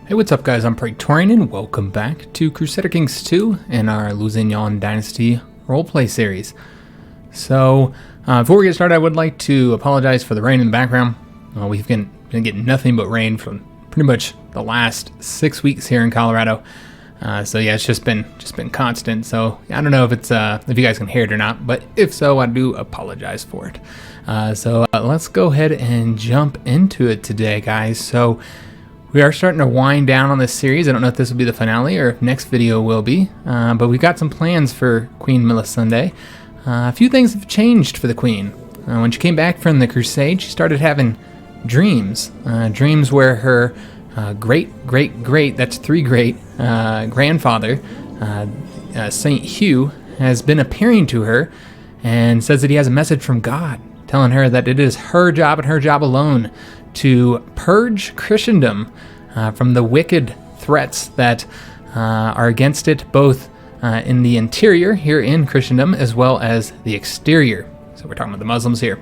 Hey, what's up guys, I'm Praetorian and welcome back to Crusader Kings II and our Lusignan Dynasty roleplay series. So, before we get started, I would like to apologize for the rain in the background. We've been getting nothing but rain for pretty much the last 6 weeks here in Colorado. So yeah, it's just been constant. So I don't know if it's if you guys can hear it or not, but if so, I do apologize for it. So let's go ahead and jump into it today, guys. So we are starting to wind down on this series. I don't know if this will be the finale or if next video will be, but we've got some plans for Queen Mélisende. A few things have changed for the Queen. When she came back from the Crusade, she started having dreams. Dreams where her that's three great grandfather, Saint Hugh, has been appearing to her and says that he has a message from God telling her that it is her job and her job alone to purge Christendom from the wicked threats that are against it, both in the interior here in Christendom as well as the exterior. So we're talking about the Muslims here.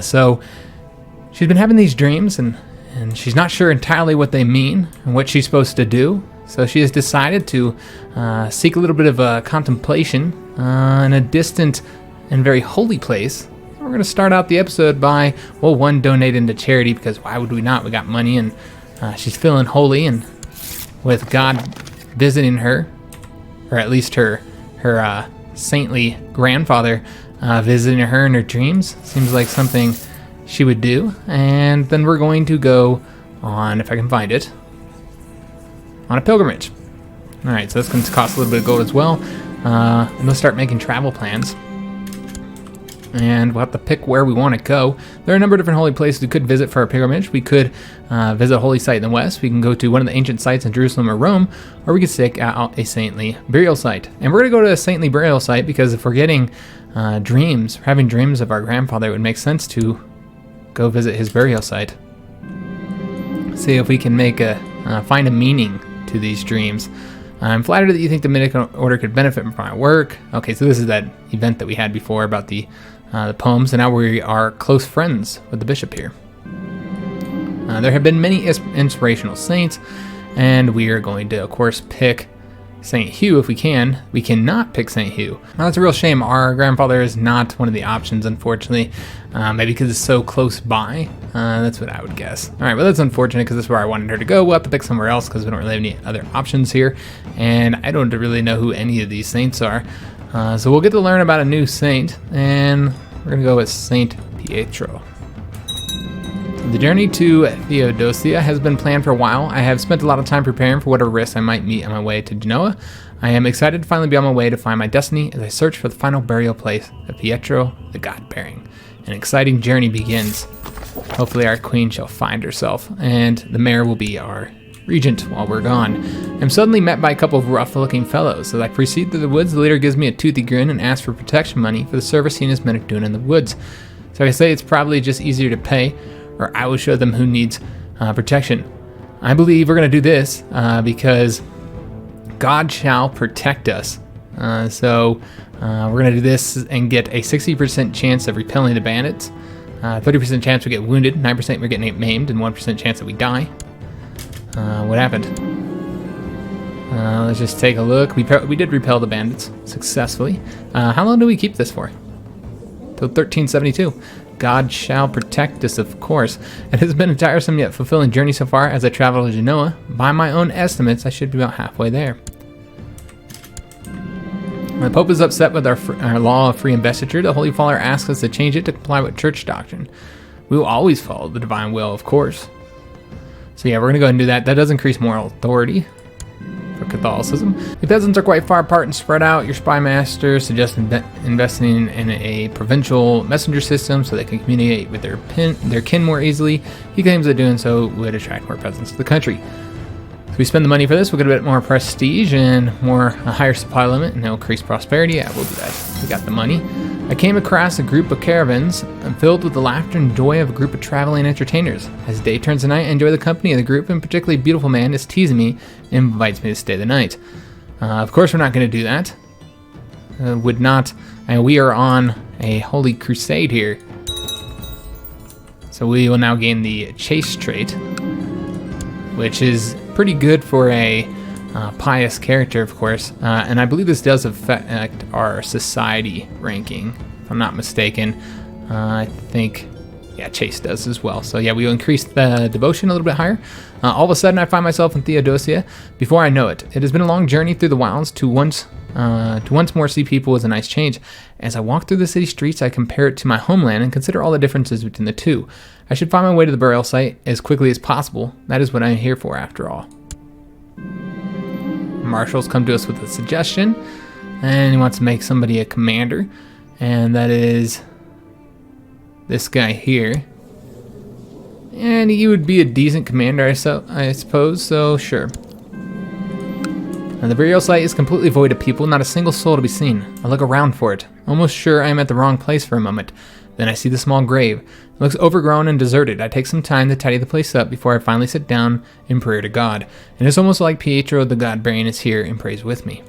So she's been having these dreams and she's not sure entirely what they mean and what she's supposed to do. So she has decided to seek a little bit of contemplation in a distant and very holy place. We're going to start out the episode by, well, one, donating to charity, because why would we not? We got money, and she's feeling holy, and with God visiting her, or at least her saintly grandfather visiting her in her dreams, seems like something she would do. And then we're going to go on, if I can find it, on a pilgrimage. All right, so this going to cost a little bit of gold as well. And let's start making travel plans. And we'll have to pick where we want to go. There are a number of different holy places we could visit for our pilgrimage. We could visit a holy site in the west. We can go to one of the ancient sites in Jerusalem or Rome, or we could seek out a saintly burial site. And we're going to go to a saintly burial site because if we're getting dreams, having dreams of our grandfather, it would make sense to go visit his burial site. See if we can make find a meaning to these dreams. I'm flattered that you think the Dominican Order could benefit from my work. Okay, so this is that event that we had before about the poems, and now we are close friends with the bishop here. There have been many inspirational saints, and we are going to, of course, pick Saint Hugh if we can. We cannot pick Saint Hugh. Now, that's a real shame. Our grandfather is not one of the options, unfortunately. Maybe because it's so close by. That's what I would guess. All right, well, that's unfortunate because that's where I wanted her to go. We'll have to pick somewhere else because we don't really have any other options here. And I don't really know who any of these saints are. So we'll get to learn about a new saint, and we're going to go with Saint Pietro. The journey to Theodosia has been planned for a while. I have spent a lot of time preparing for whatever risks I might meet on my way to Genoa. I am excited to finally be on my way to find my destiny as I search for the final burial place of Pietro the God-bearing. An exciting journey begins. Hopefully our queen shall find herself, and the mayor will be our regent while we're gone. I'm suddenly met by a couple of rough-looking fellows. As I proceed through the woods, the leader gives me a toothy grin and asks for protection money for the service he and his men are doing in the woods. So I say it's probably just easier to pay, or I will show them who needs protection. I believe we're going to do this because God shall protect us. So we're going to do this and get a 60% chance of repelling the bandits, 30% chance we get wounded, 9% we're getting maimed, and 1% chance that we die. What happened? Let's just take a look. We did repel the bandits successfully. How long do we keep this for? Till 1372. God shall protect us, of course. It has been a tiresome yet fulfilling journey so far as I travel to Genoa. By my own estimates, I should be about halfway there. The Pope is upset with our law of free investiture. The Holy Father asks us to change it to comply with church doctrine. We will always follow the divine will, of course. So yeah, we're going to go ahead and do that. That does increase moral authority for Catholicism. The peasants are quite far apart and spread out. Your spy master suggests investing in a provincial messenger system so they can communicate with their kin more easily. He claims that doing so would attract more peasants to the country. If we spend the money for this, we'll get a bit more prestige and a higher supply limit, and it'll increase prosperity. Yeah, we'll do that. We got the money. I came across a group of caravans filled with the laughter and joy of a group of traveling entertainers. As day turns to night, I enjoy the company of the group, and a particularly beautiful man is teasing me and invites me to stay the night. Of course, we're not going to do that. We are on a holy crusade here. So we will now gain the chase trait. which is pretty good for a pious character, of course. And I believe this does affect our society ranking, if I'm not mistaken. I think, yeah, Chase does as well. So yeah, we will increase the devotion a little bit higher. All of a sudden, I find myself in Theodosia. Before I know it, it has been a long journey through the wilds. To once more see people is a nice change. As I walk through the city streets, I compare it to my homeland and consider all the differences between the two. I should find my way to the burial site as quickly as possible. That is what I'm here for, after all. Marshall's come to us with a suggestion, and he wants to make somebody a commander, and that is this guy here. And he would be a decent commander, I suppose, so sure. And the burial site is completely void of people, not a single soul to be seen. I look around for it, almost sure I am at the wrong place for a moment. Then I see the small grave. It looks overgrown and deserted. I take some time to tidy the place up before I finally sit down in prayer to God. And it's almost like Pietro the God-bearing is here and prays with me.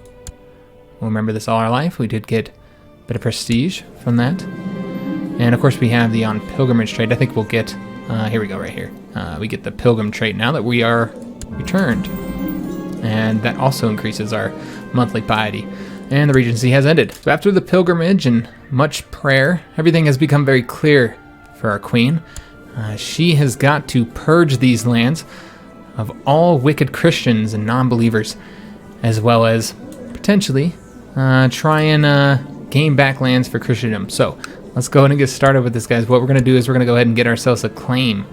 We'll remember this all our life. We did get a bit of prestige from that. And of course we have the on pilgrimage trait. I think we'll get, here we go right here. We get the pilgrim trait now that we are returned. And that also increases our monthly piety. And the regency has ended. So after the pilgrimage and much prayer, everything has become very clear for our queen. She has got to purge these lands of all wicked Christians and non-believers, as well as potentially try and gain back lands for Christendom. So let's go ahead and get started with this, guys. What we're going to do is we're going to go ahead and get ourselves a claim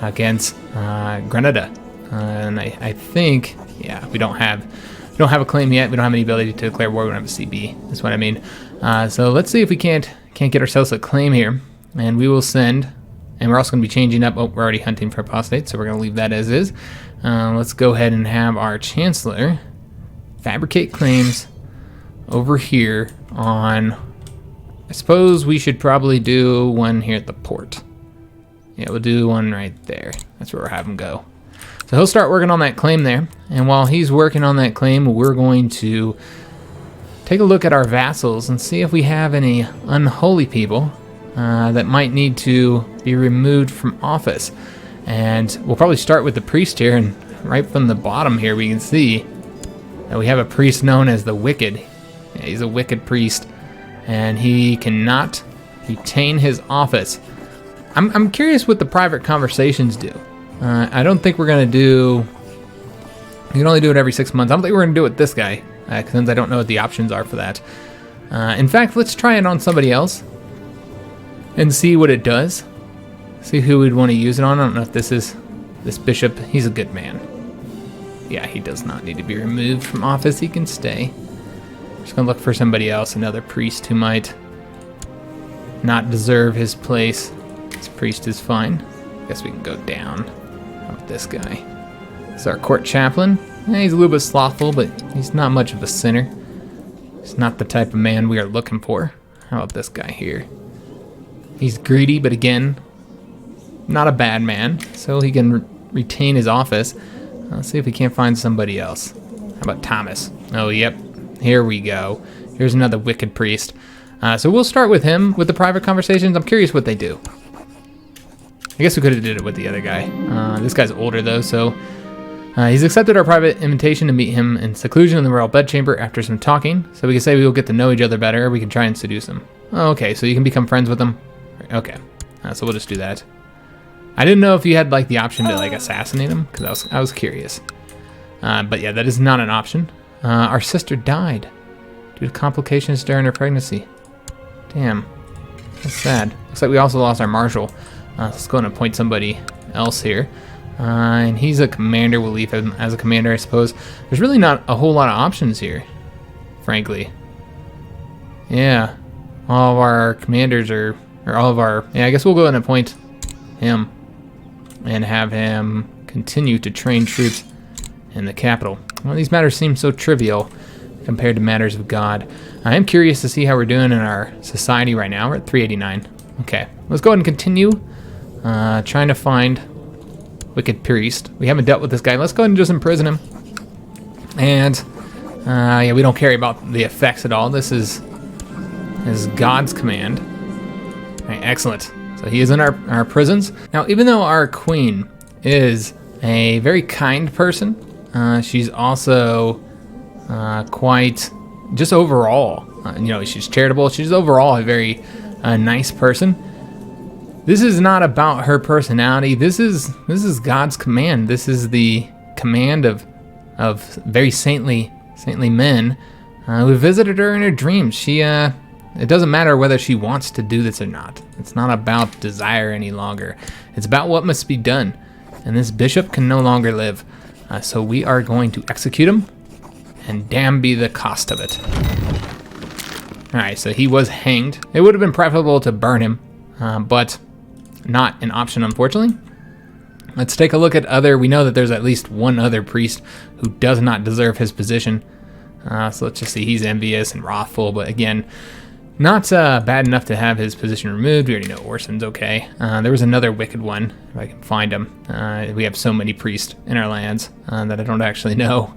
against Granada. And I think, yeah, we don't have a claim yet. We don't have any ability to declare war. We don't have a CB. That's what I mean. So let's see if we can't get ourselves a claim here, and we will send. And we're also going to be changing up. Oh, we're already hunting for apostate, so we're going to leave that as is. Let's go ahead and have our chancellor fabricate claims over here on. I suppose we should probably do one here at the port. Yeah, we'll do one right there. That's where we'll have him go. So he'll start working on that claim there, and while he's working on that claim, we're going to take a look at our vassals and see if we have any unholy people that might need to be removed from office. And we'll probably start with the priest here, and right from the bottom here we can see that we have a priest known as the Wicked. Yeah, he's a wicked priest, and he cannot retain his office. I'm curious what the private conversations do. I don't think we're going to do... You can only do it every 6 months. I don't think we're going to do it with this guy, since I don't know what the options are for that. In fact, let's try it on somebody else and see what it does. See who we'd want to use it on. I don't know if this is... This bishop, he's a good man. Yeah, he does not need to be removed from office. He can stay. Just going to look for somebody else, another priest who might not deserve his place. This priest is fine. Guess we can go down. How about this guy? It's our court chaplain. Yeah, he's a little bit slothful, but he's not much of a sinner. He's not the type of man we are looking for. How about this guy here? He's greedy, but again, not a bad man, so he can retain his office. Let's see if we can't find somebody else. How about Thomas? Oh, yep. Here we go. Here's another wicked priest. So we'll start with him with the private conversations. I'm curious what they do. I guess we could have did it with the other guy. This guy's older though, so he's accepted our private invitation to meet him in seclusion in the royal bedchamber after some talking. So we can say we will get to know each other better, or we can try and seduce him. Oh, okay, so you can become friends with him. Okay, so we'll just do that. I didn't know if you had like the option to like assassinate him, because I was curious. But yeah, that is not an option. Our sister died due to complications during her pregnancy. Damn, that's sad. Looks like we also lost our marshal. Let's go and appoint somebody else here. And he's a commander. We'll leave him as a commander, I suppose. There's really not a whole lot of options here, frankly. Yeah, all of our commanders are, or all of our, yeah, I guess we'll go and appoint him and have him continue to train troops in the capital. Well, these matters seem so trivial compared to matters of God. I am curious to see how we're doing in our society right now. We're at 389. Okay, let's go ahead and continue trying to find wicked priest. We haven't dealt with this guy. Let's go ahead and just imprison him. And yeah, we don't care about the effects at all. This is God's command. All right, excellent. So he is in our prisons. Now, even though our queen is a very kind person. She's also quite, just overall, she's charitable. She's overall a very nice person. This is not about her personality. This is God's command. This is the command of very saintly men who visited her in her dreams. It doesn't matter whether she wants to do this or not. It's not about desire any longer. It's about what must be done. And this bishop can no longer live. So we are going to execute him, and damn be the cost of it. All right, so he was hanged. It would have been preferable to burn him, but not an option, unfortunately. Let's take a look at we know that there's at least one other priest who does not deserve his position. So let's just see, he's envious and wrathful, but again, not bad enough to have his position removed. We already know Orson's okay. There was another wicked one, if I can find him. We have so many priests in our lands that I don't actually know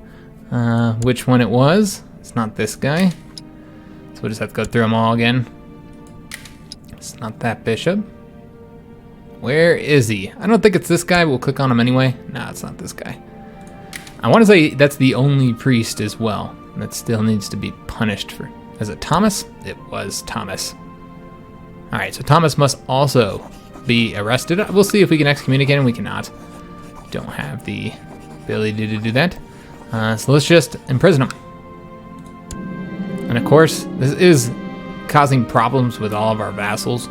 which one it was. It's not this guy. So we'll just have to go through them all again. It's not that bishop. Where is he? I don't think it's this guy. We'll click on him anyway. No, it's not this guy. I want to say that's the only priest as well that still needs to be punished for. Is it Thomas? It was Thomas. All right, so Thomas must also be arrested. We'll see if we can excommunicate him. We cannot. Don't have the ability to do that. So let's just imprison him. And of course, this is causing problems with all of our vassals.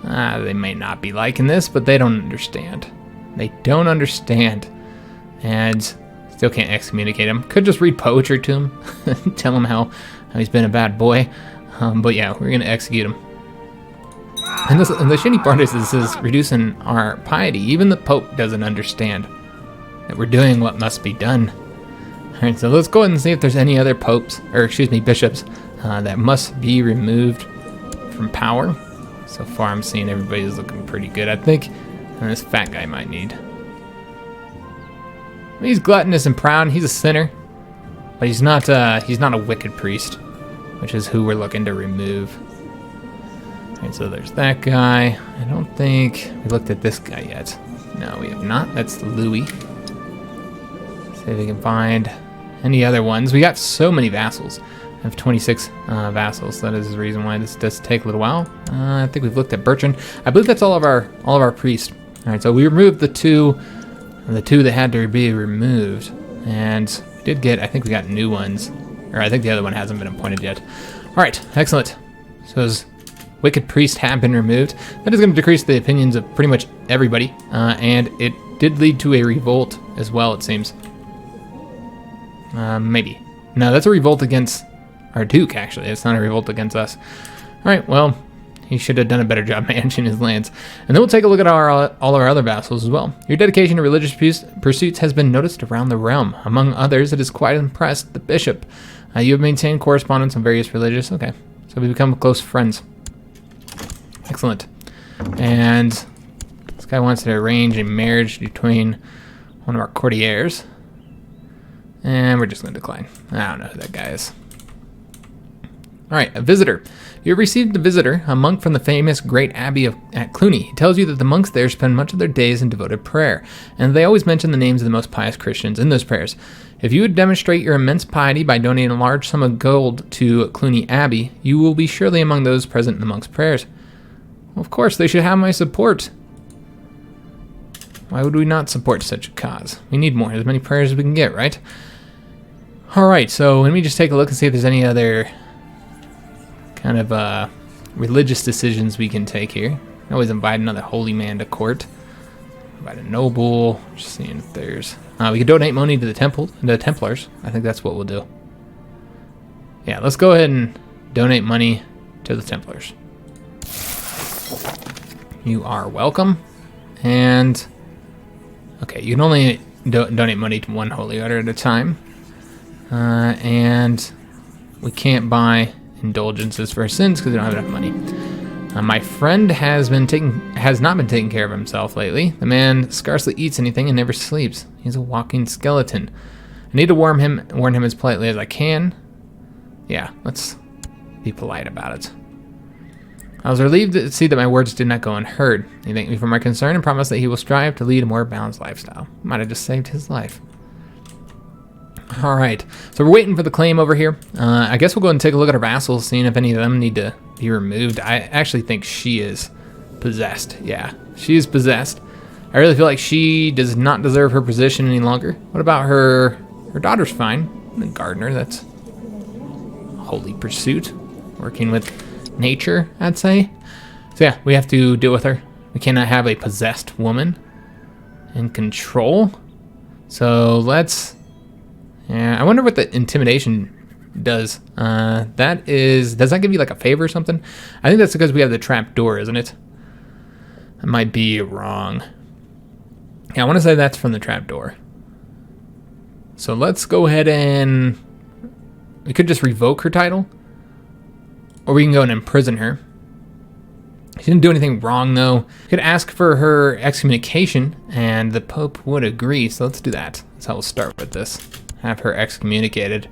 They may not be liking this, but they don't understand. They don't understand. And still can't excommunicate him. Could just read poetry to him. Tell him how he's been a bad boy. But yeah, we're going to execute him. And the shitty part is this is reducing our piety. Even the Pope doesn't understand that we're doing what must be done. All right, so let's go ahead and see if there's any other bishops that must be removed from power. So far, I'm seeing everybody's looking pretty good, I think. And this fat guy might need. He's gluttonous and proud. He's a sinner, but he's not a wicked priest, which is who we're looking to remove. All right, so there's that guy. I don't think we looked at this guy yet. No, we have not. That's Louis. See if we can find any other ones. We got so many vassals. I have 26 vassals. That is the reason why this does take a little while. I think we've looked at Bertrand. I believe that's all of our priests. All right, so we removed the two that had to be removed, and we did get. I think we got new ones, or I think the other one hasn't been appointed yet. All right, excellent. So those wicked priests have been removed. That is going to decrease the opinions of pretty much everybody, and it did lead to a revolt as well. It seems. Maybe. No, that's a revolt against our Duke, actually. It's not a revolt against us. All right, well, he should have done a better job managing his lands. And then we'll take a look at all our other vassals as well. Your dedication to religious pursuits has been noticed around the realm. Among others, it has quite impressed the bishop. You have maintained correspondence on various religious... Okay, so we become close friends. Excellent. And this guy wants to arrange a marriage between one of our courtiers. And we're just going to decline. I don't know who that guy is. All right, a visitor. You have received a visitor, a monk from the famous Great Abbey at Cluny. He tells you that the monks there spend much of their days in devoted prayer, and they always mention the names of the most pious Christians in those prayers. If you would demonstrate your immense piety by donating a large sum of gold to Cluny Abbey, you will be surely among those present in the monks' prayers. Well, of course, they should have my support. Why would we not support such a cause? We need more, as many prayers as we can get, right? All right, so let me just take a look and see if there's any other kind of religious decisions we can take here. I always invite another holy man to court. Invite a noble. Just seeing if there's... we could donate money to the Templars. I think that's what we'll do. Yeah, let's go ahead and donate money to the Templars. You are welcome. And... okay, you can only donate money to one holy order at a time. And we can't buy indulgences for our sins because we don't have enough money. My friend has not been taking care of himself lately. The man scarcely eats anything and never sleeps. He's a walking skeleton. I need to warn him as politely as I can. Yeah, let's be polite about it. I was relieved to see that my words did not go unheard. He thanked me for my concern and promised that he will strive to lead a more balanced lifestyle. Might have just saved his life. Alright, so we're waiting for the claim over here. I guess we'll go and take a look at our vassals, seeing if any of them need to be removed. I actually think she is possessed. Yeah, she is possessed. I really feel like she does not deserve her position any longer. What about her? Her daughter's fine. The gardener, that's holy pursuit. Working with nature, I'd say. So yeah, we have to deal with her. We cannot have a possessed woman in control. So let's... Yeah, I wonder what the intimidation does. Does that give you like a favor or something? I think that's because we have the trap door, isn't it? I might be wrong. Yeah, I want to say that's from the trap door. So let's go ahead and... We could just revoke her title. Or we can go and imprison her. She didn't do anything wrong, though. We could ask for her excommunication, and the Pope would agree. So let's do that. That's how we'll start with this. Have her excommunicated.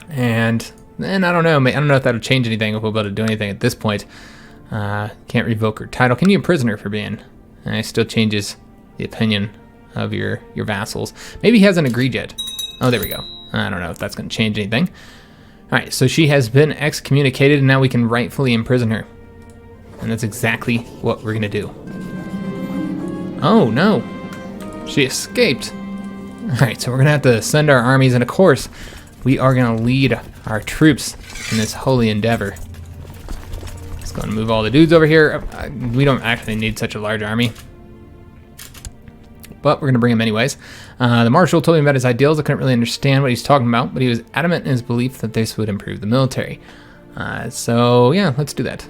And then, I don't know. I don't know if that'll change anything, if we'll be able to do anything at this point. Can't revoke her title. Can you imprison her for being? And it still changes the opinion of your vassals. Maybe he hasn't agreed yet. Oh, there we go. I don't know if that's going to change anything. All right, so she has been excommunicated, and now we can rightfully imprison her. And that's exactly what we're going to do. Oh, no. She escaped. All right, so we're going to have to send our armies, and of course, we are going to lead our troops in this holy endeavor. Let's go and move all the dudes over here. We don't actually need such a large army, but we're going to bring him anyways. The marshal told me about his ideals. I couldn't really understand what he's talking about, but he was adamant in his belief that this would improve the military. So yeah, let's do that.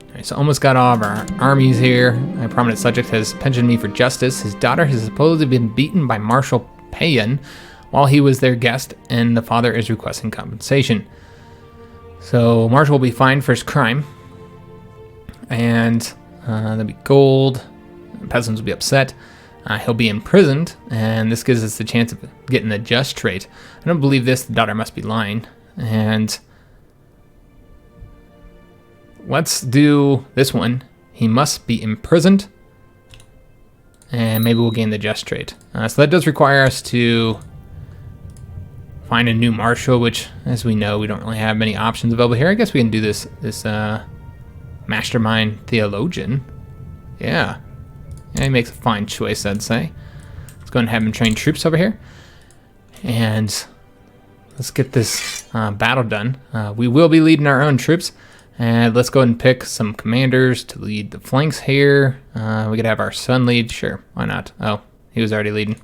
All right, so almost got all of our armies here. My prominent subject has pensioned me for justice. His daughter has supposedly been beaten by Marshal Payan while he was their guest, and the father is requesting compensation. So Marshal will be fined for his crime, and there'll be gold. Peasants will be upset. He'll be imprisoned, and this gives us the chance of getting the just trait. I don't believe this. The daughter must be lying. And let's do this one. He must be imprisoned, and maybe we'll gain the just trait. So that does require us to find a new marshal, which, as we know, we don't really have many options available here. I guess we can do this mastermind theologian. Yeah. He makes a fine choice, I'd say. Let's go and have him train troops over here. And let's get this battle done. We will be leading our own troops. And let's go ahead and pick some commanders to lead the flanks here. We could have our son lead. Sure, why not? Oh, he was already leading.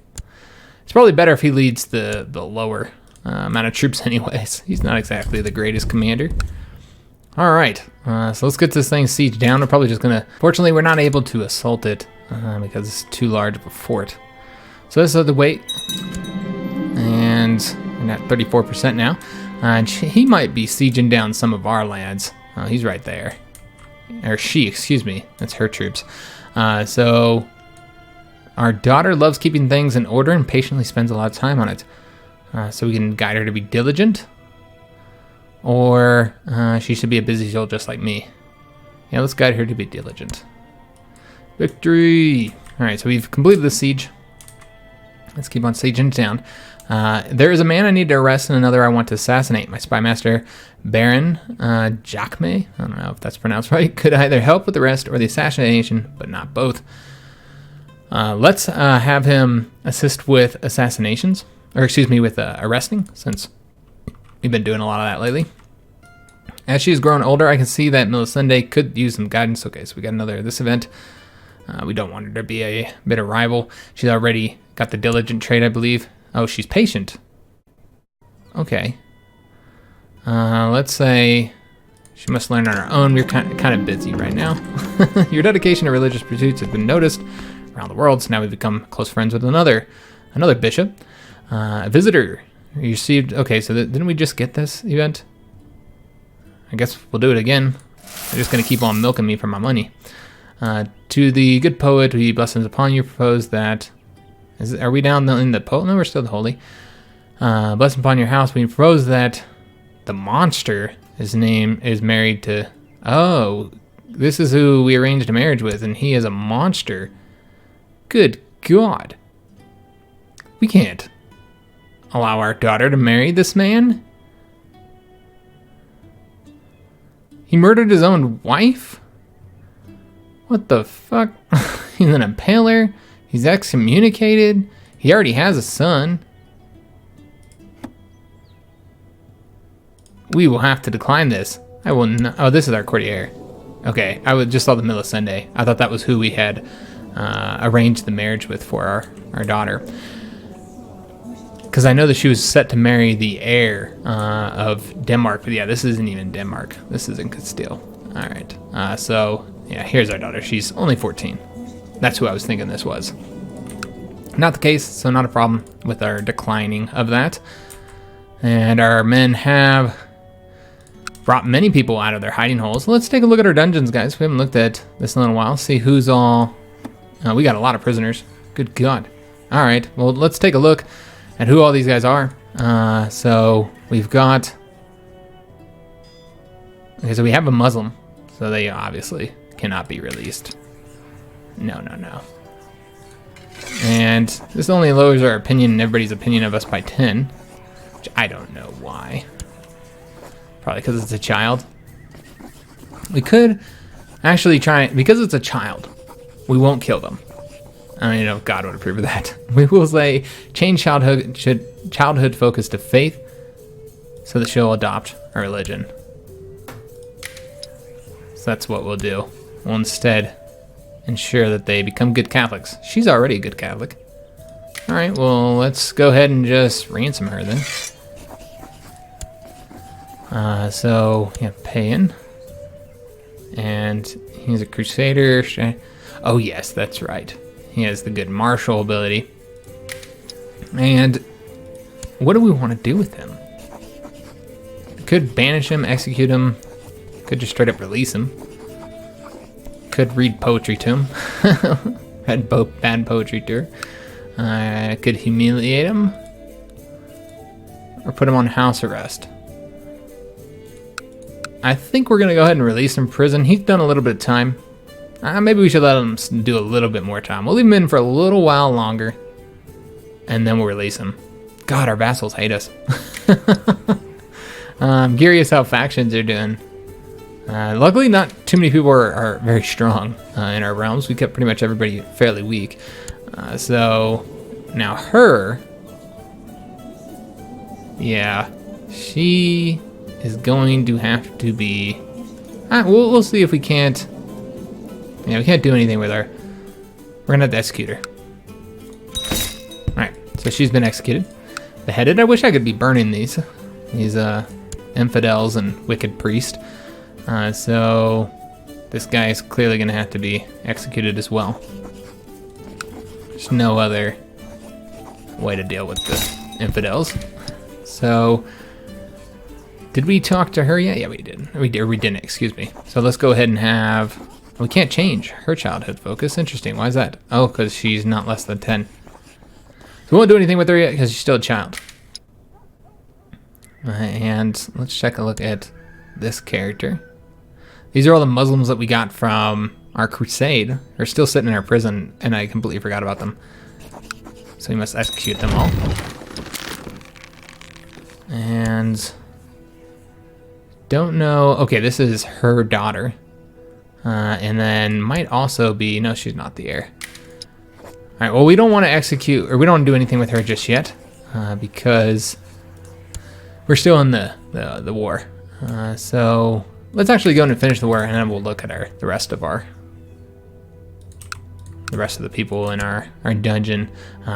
It's probably better if he leads the lower amount of troops anyways. He's not exactly the greatest commander. All right, so let's get this thing sieged down. We're probably just going to... Fortunately, we're not able to assault it. Because it's too large of a fort. So this is the weight, and we're at 34% now. And he might be sieging down some of our lands. Oh, he's right there, or she, excuse me. That's her troops. So our daughter loves keeping things in order and patiently spends a lot of time on it. So we can guide her to be diligent, or she should be a busy soul just like me. Yeah, let's guide her to be diligent. Victory! Alright, so we've completed the siege. Let's keep on sieging down. There is a man I need to arrest and another I want to assassinate. My spy master, Baron Jacme, I don't know if that's pronounced right, could either help with the arrest or the assassination, but not both. Let's have him assist with assassinations, or excuse me, with arresting, since we've been doing a lot of that lately. As she's grown older, I can see that Mélisende could use some guidance. Okay, so we got another this event. We don't want her to be a bitter rival. She's already got the diligent trait, I believe. Oh, she's patient. Okay. Let's say she must learn on her own. We're kind of busy right now. Your dedication to religious pursuits has been noticed around the world, so now we've become close friends with another bishop. A visitor you received. Okay, so didn't we just get this event? I guess we'll do it again. They're just going to keep on milking me for my money. To the good poet, we blessings upon you, propose that... Are we down in the poet? No, we're still the holy. Blessings upon your house, we propose that the monster His name is married to... Oh, this is who we arranged a marriage with, and he is a monster. Good God. We can't allow our daughter to marry this man. He murdered his own wife? What the fuck? He's an impaler. He's excommunicated. He already has a son. We will have to decline this. I will not. Oh, this is our courtier. Okay, I just saw the Mélisende. I thought that was who we had arranged the marriage with for our daughter. Because I know that she was set to marry the heir of Denmark. But yeah, this isn't even Denmark. This is in Castile. All right. So, yeah, here's our daughter. She's only 14. That's who I was thinking this was. Not the case, so not a problem with our declining of that. And our men have brought many people out of their hiding holes. Let's take a look at our dungeons, guys. We haven't looked at this in a little while. See who's all... we got a lot of prisoners. Good God. All right, well, let's take a look at who all these guys are. So we've got... Okay, so we have a Muslim. So they obviously cannot be released. No. And this only lowers our opinion and everybody's opinion of us by 10. Which I don't know why. Probably because it's a child. We could actually try... Because it's a child, we won't kill them. I mean, God would approve of that. We will say, change childhood focus to faith so that she'll adopt our religion. So that's what we'll do. We'll instead ensure that they become good Catholics. She's already a good Catholic. All right, well, let's go ahead and just ransom her then. So, yeah, paying. And he's a Crusader. Oh, yes, that's right. He has the good martial ability. And what do we want to do with him? Could banish him, execute him. Could just straight up release him. Could read poetry to him. Read bad poetry to her. Could humiliate him. Or put him on house arrest. I think we're going to go ahead and release him from prison. He's done a little bit of time. Maybe we should let him do a little bit more time. We'll leave him in for a little while longer. And then we'll release him. God, our vassals hate us. I'm curious how factions are doing. Luckily, not too many people are very strong in our realms. We kept pretty much everybody fairly weak. So, now her... Yeah, she is going to have to be... we'll see if we can't... Yeah, we can't do anything with her. We're gonna have to execute her. Alright, so she's been executed. Beheaded. I wish I could be burning these infidels and wicked priest. So this guy is clearly gonna have to be executed as well. There's no other way to deal with the infidels. So, did we talk to her yet? Yeah, we did. We didn't, excuse me. So let's go ahead and have... We can't change her childhood focus. Interesting. Why is that? Oh, because she's not less than 10. So we won't do anything with her yet because she's still a child. And let's check a look at this character. These are all the Muslims that we got from our crusade. They're still sitting in our prison, and I completely forgot about them. So we must execute them all. And... Don't know... Okay, this is her daughter. And then might also be... No, she's not the heir. Alright, well, we don't want to execute... Or we don't want to do anything with her just yet. Because... We're still in the war. So... Let's actually go in and finish the war, and then we'll look at the rest of the people in our dungeon.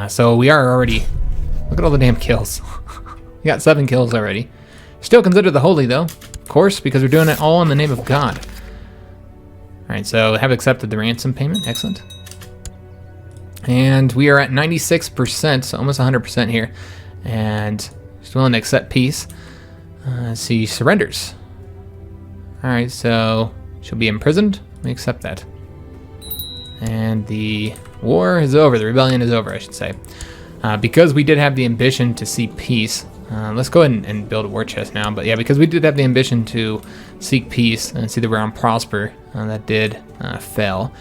So we are already... Look at all the damn kills. We got 7 kills already. Still considered the holy, though. Of course, because we're doing it all in the name of God. Alright, so have accepted the ransom payment. Excellent. And we are at 96%, so almost 100% here. And she's willing to accept peace. She surrenders. Alright, so she'll be imprisoned. We accept that. And the war is over. The rebellion is over, I should say. Because we did have the ambition to see peace, Let's go ahead and build a war chest now. But yeah, because we did have the ambition to seek peace and see that we're on prosper, that did fail.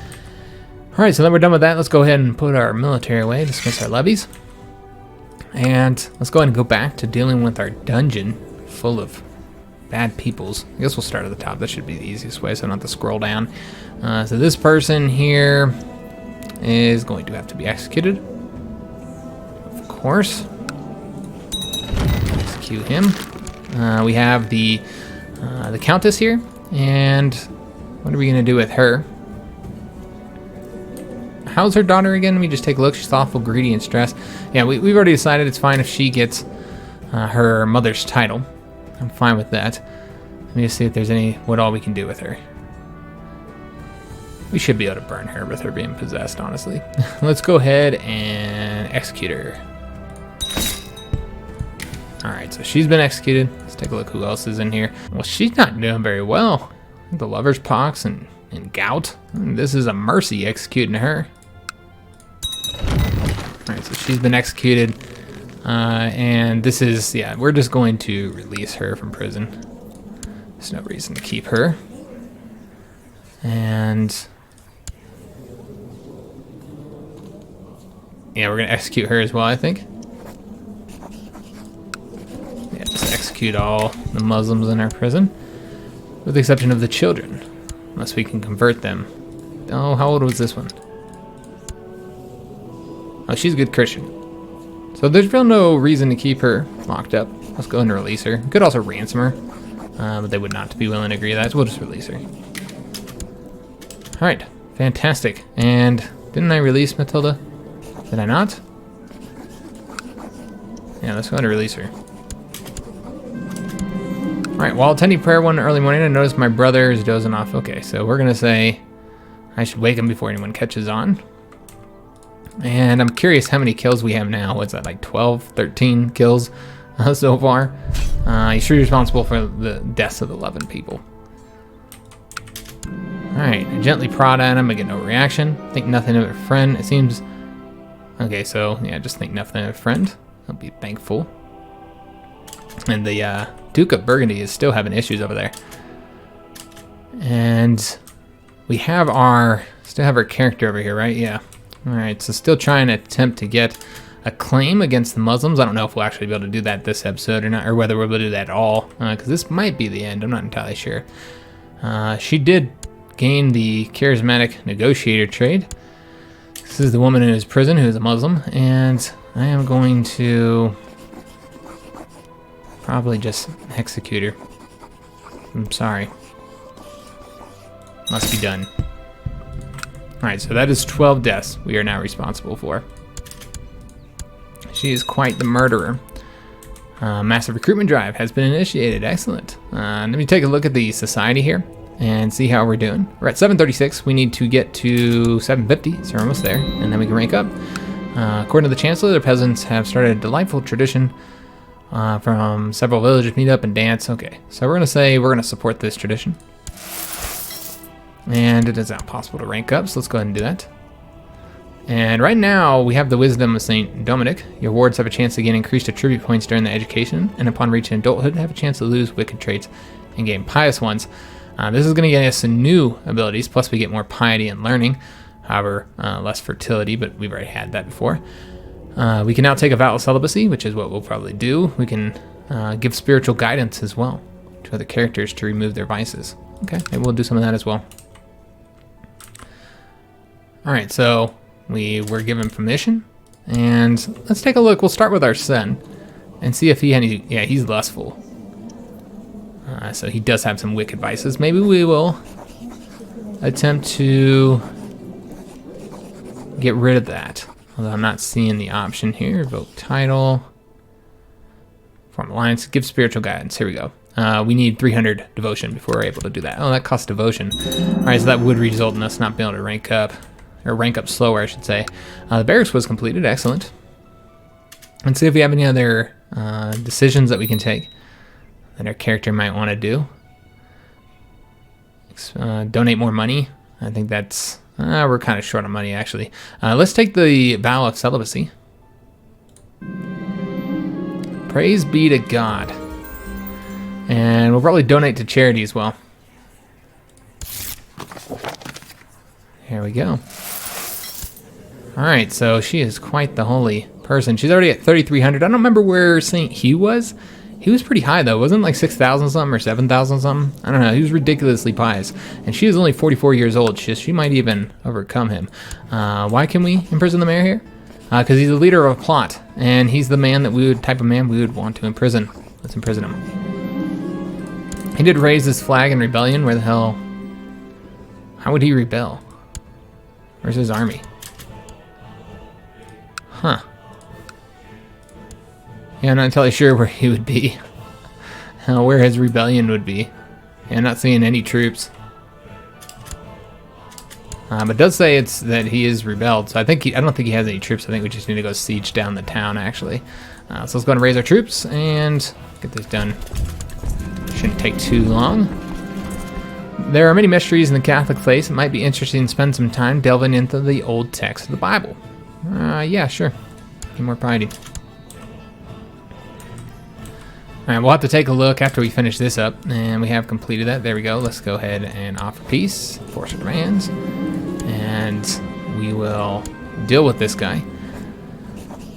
All right, so then we're done with that. Let's go ahead and put our military away, dismiss our levies. And let's go ahead and go back to dealing with our dungeon full of bad peoples. I guess we'll start at the top. That should be the easiest way, so I don't have to scroll down. So this person here is going to have to be executed. Of course. Execute him. We have the Countess here, and what are we going to do with her? How's her daughter again? Let me just take a look. She's thoughtful, greedy, and stressed. Yeah, we've already decided it's fine if she gets her mother's title. I'm fine with that. Let me just see if there's what all we can do with her. We should be able to burn her with her being possessed, honestly. Let's go ahead and execute her. Alright, so she's been executed. Let's take a look who else is in here. Well, she's not doing very well. The lover's pox and gout. This is a mercy executing her. Alright, so she's been executed. And this is, yeah, we're just going to release her from prison. There's no reason to keep her. And yeah, we're going to execute her as well, I think. Yeah, just execute all the Muslims in our prison, with the exception of the children, unless we can convert them. Oh, how old was this one? Oh, she's a good Christian. So there's really no reason to keep her locked up. Let's go ahead and release her. We could also ransom her, but they would not be willing to agree to that, so we'll just release her. Alright, fantastic. And didn't I release Matilda? Did I not? Yeah, let's go ahead and release her. Alright, while attending prayer one early morning, I noticed my brother is dozing off. Okay, so we're going to say I should wake him before anyone catches on. And I'm curious how many kills we have now. What's that, like 12, 13 kills so far? He's sure responsible for the deaths of 11 people. Alright, I gently prod at him. I get no reaction. Think nothing of a friend. It seems... Okay, so, yeah, just think nothing of a friend. I'll be thankful. And the Duke of Burgundy is still having issues over there. And we have still have our character over here, right? Yeah. Alright, so still trying to attempt to get a claim against the Muslims. I don't know if we'll actually be able to do that this episode or not, or whether we'll be able to do that at all, because this might be the end. I'm not entirely sure. She did gain the charismatic negotiator trade. This is the woman in his prison who is a Muslim, and I am going to probably just execute her. I'm sorry. Must be done. Alright, so that is 12 deaths we are now responsible for. She is quite the murderer. Massive recruitment drive has been initiated. Excellent. Let me take a look at the society here and see how we're doing. We're at 736. We need to get to 750, so we're almost there, and then we can rank up. According to the Chancellor, the peasants have started a delightful tradition from several villages meet up and dance. Okay, so we're going to say we're going to support this tradition. And it is not possible to rank up, so let's go ahead and do that. And right now, we have the Wisdom of St. Dominic. Your wards have a chance to gain increased attribute points during the education, and upon reaching adulthood, have a chance to lose wicked traits and gain pious ones. This is going to get us some new abilities, plus we get more piety and learning. However, less fertility, but we've already had that before. We can now take a vow of celibacy, which is what we'll probably do. We can give spiritual guidance as well to other characters to remove their vices. Okay, maybe we'll do some of that as well. Alright, so we were given permission, and let's take a look. We'll start with our son and see if he had any... Yeah, he's lustful. So he does have some wicked vices. Maybe we will attempt to get rid of that. Although I'm not seeing the option here. Revoke title. Form alliance. Give spiritual guidance. Here we go. We need 300 devotion before we're able to do that. Oh, that costs devotion. Alright, so that would result in us not being able to rank up. Or rank up slower, I should say. The barracks was completed. Excellent. Let's see if we have any other decisions that we can take that our character might want to do. Donate more money. I think that's... we're kind of short on money, Praise be to God. And we'll probably donate to charity as well. Here we go. Alright, so she is quite the holy person. She's already at 3,300. I don't remember where St. Hugh was. He was pretty high, though. Wasn't it like 6,000 something or 7,000 something? I don't know. He was ridiculously pious. And she is only 44 years old. She might even overcome him. Why can we imprison the mayor here? Because he's the leader of a plot. And he's the man that type of man we would want to imprison. Let's imprison him. He did raise this flag in rebellion. Where the hell? How would he rebel? Where's his army? Huh. Yeah, I'm not entirely sure where he would be. Where his rebellion would be. Yeah, I'm not seeing any troops. But it does say that he is rebelled, so I don't think he has any troops. I think we just need to go siege down the town, actually. So let's go and raise our troops and get this done. Shouldn't take too long. There are many mysteries in the Catholic faith. It might be interesting to spend some time delving into the old text of the Bible. Yeah, sure. Get more piety. Alright, we'll have to take a look after we finish this up, and we have completed that. There we go. Let's go ahead and offer peace, force our demands, and we will deal with this guy.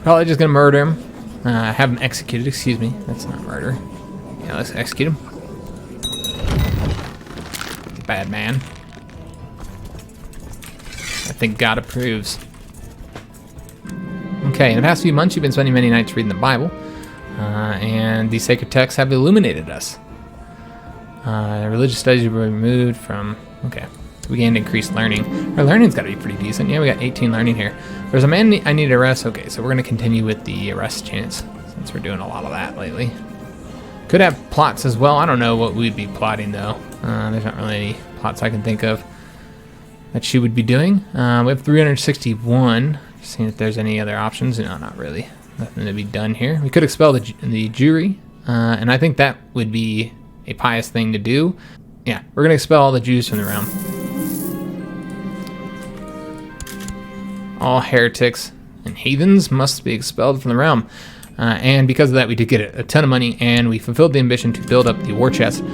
Probably just gonna murder him. Have him executed, excuse me. That's not murder. Yeah, let's execute him. Bad man. I think God approves. Okay, in the past few months, you've been spending many nights reading the Bible. And these sacred texts have illuminated us. Religious studies were removed from... Okay. We gained increased learning. Our learning's got to be pretty decent. Yeah, we got 18 learning here. There's a man I need to arrest. Okay, so we're going to continue with the arrest chance, since we're doing a lot of that lately. Could have plots as well. I don't know what we'd be plotting, though. There's not really any plots I can think of that she would be doing. We have 361. Seeing if there's any other options. No, not really. Nothing to be done here. We could expel the Jewry, and I think that would be a pious thing to do. Yeah, we're going to expel all the Jews from the realm. All heretics and heathens must be expelled from the realm. And because of that, we did get a ton of money, and we fulfilled the ambition to build up the war chest.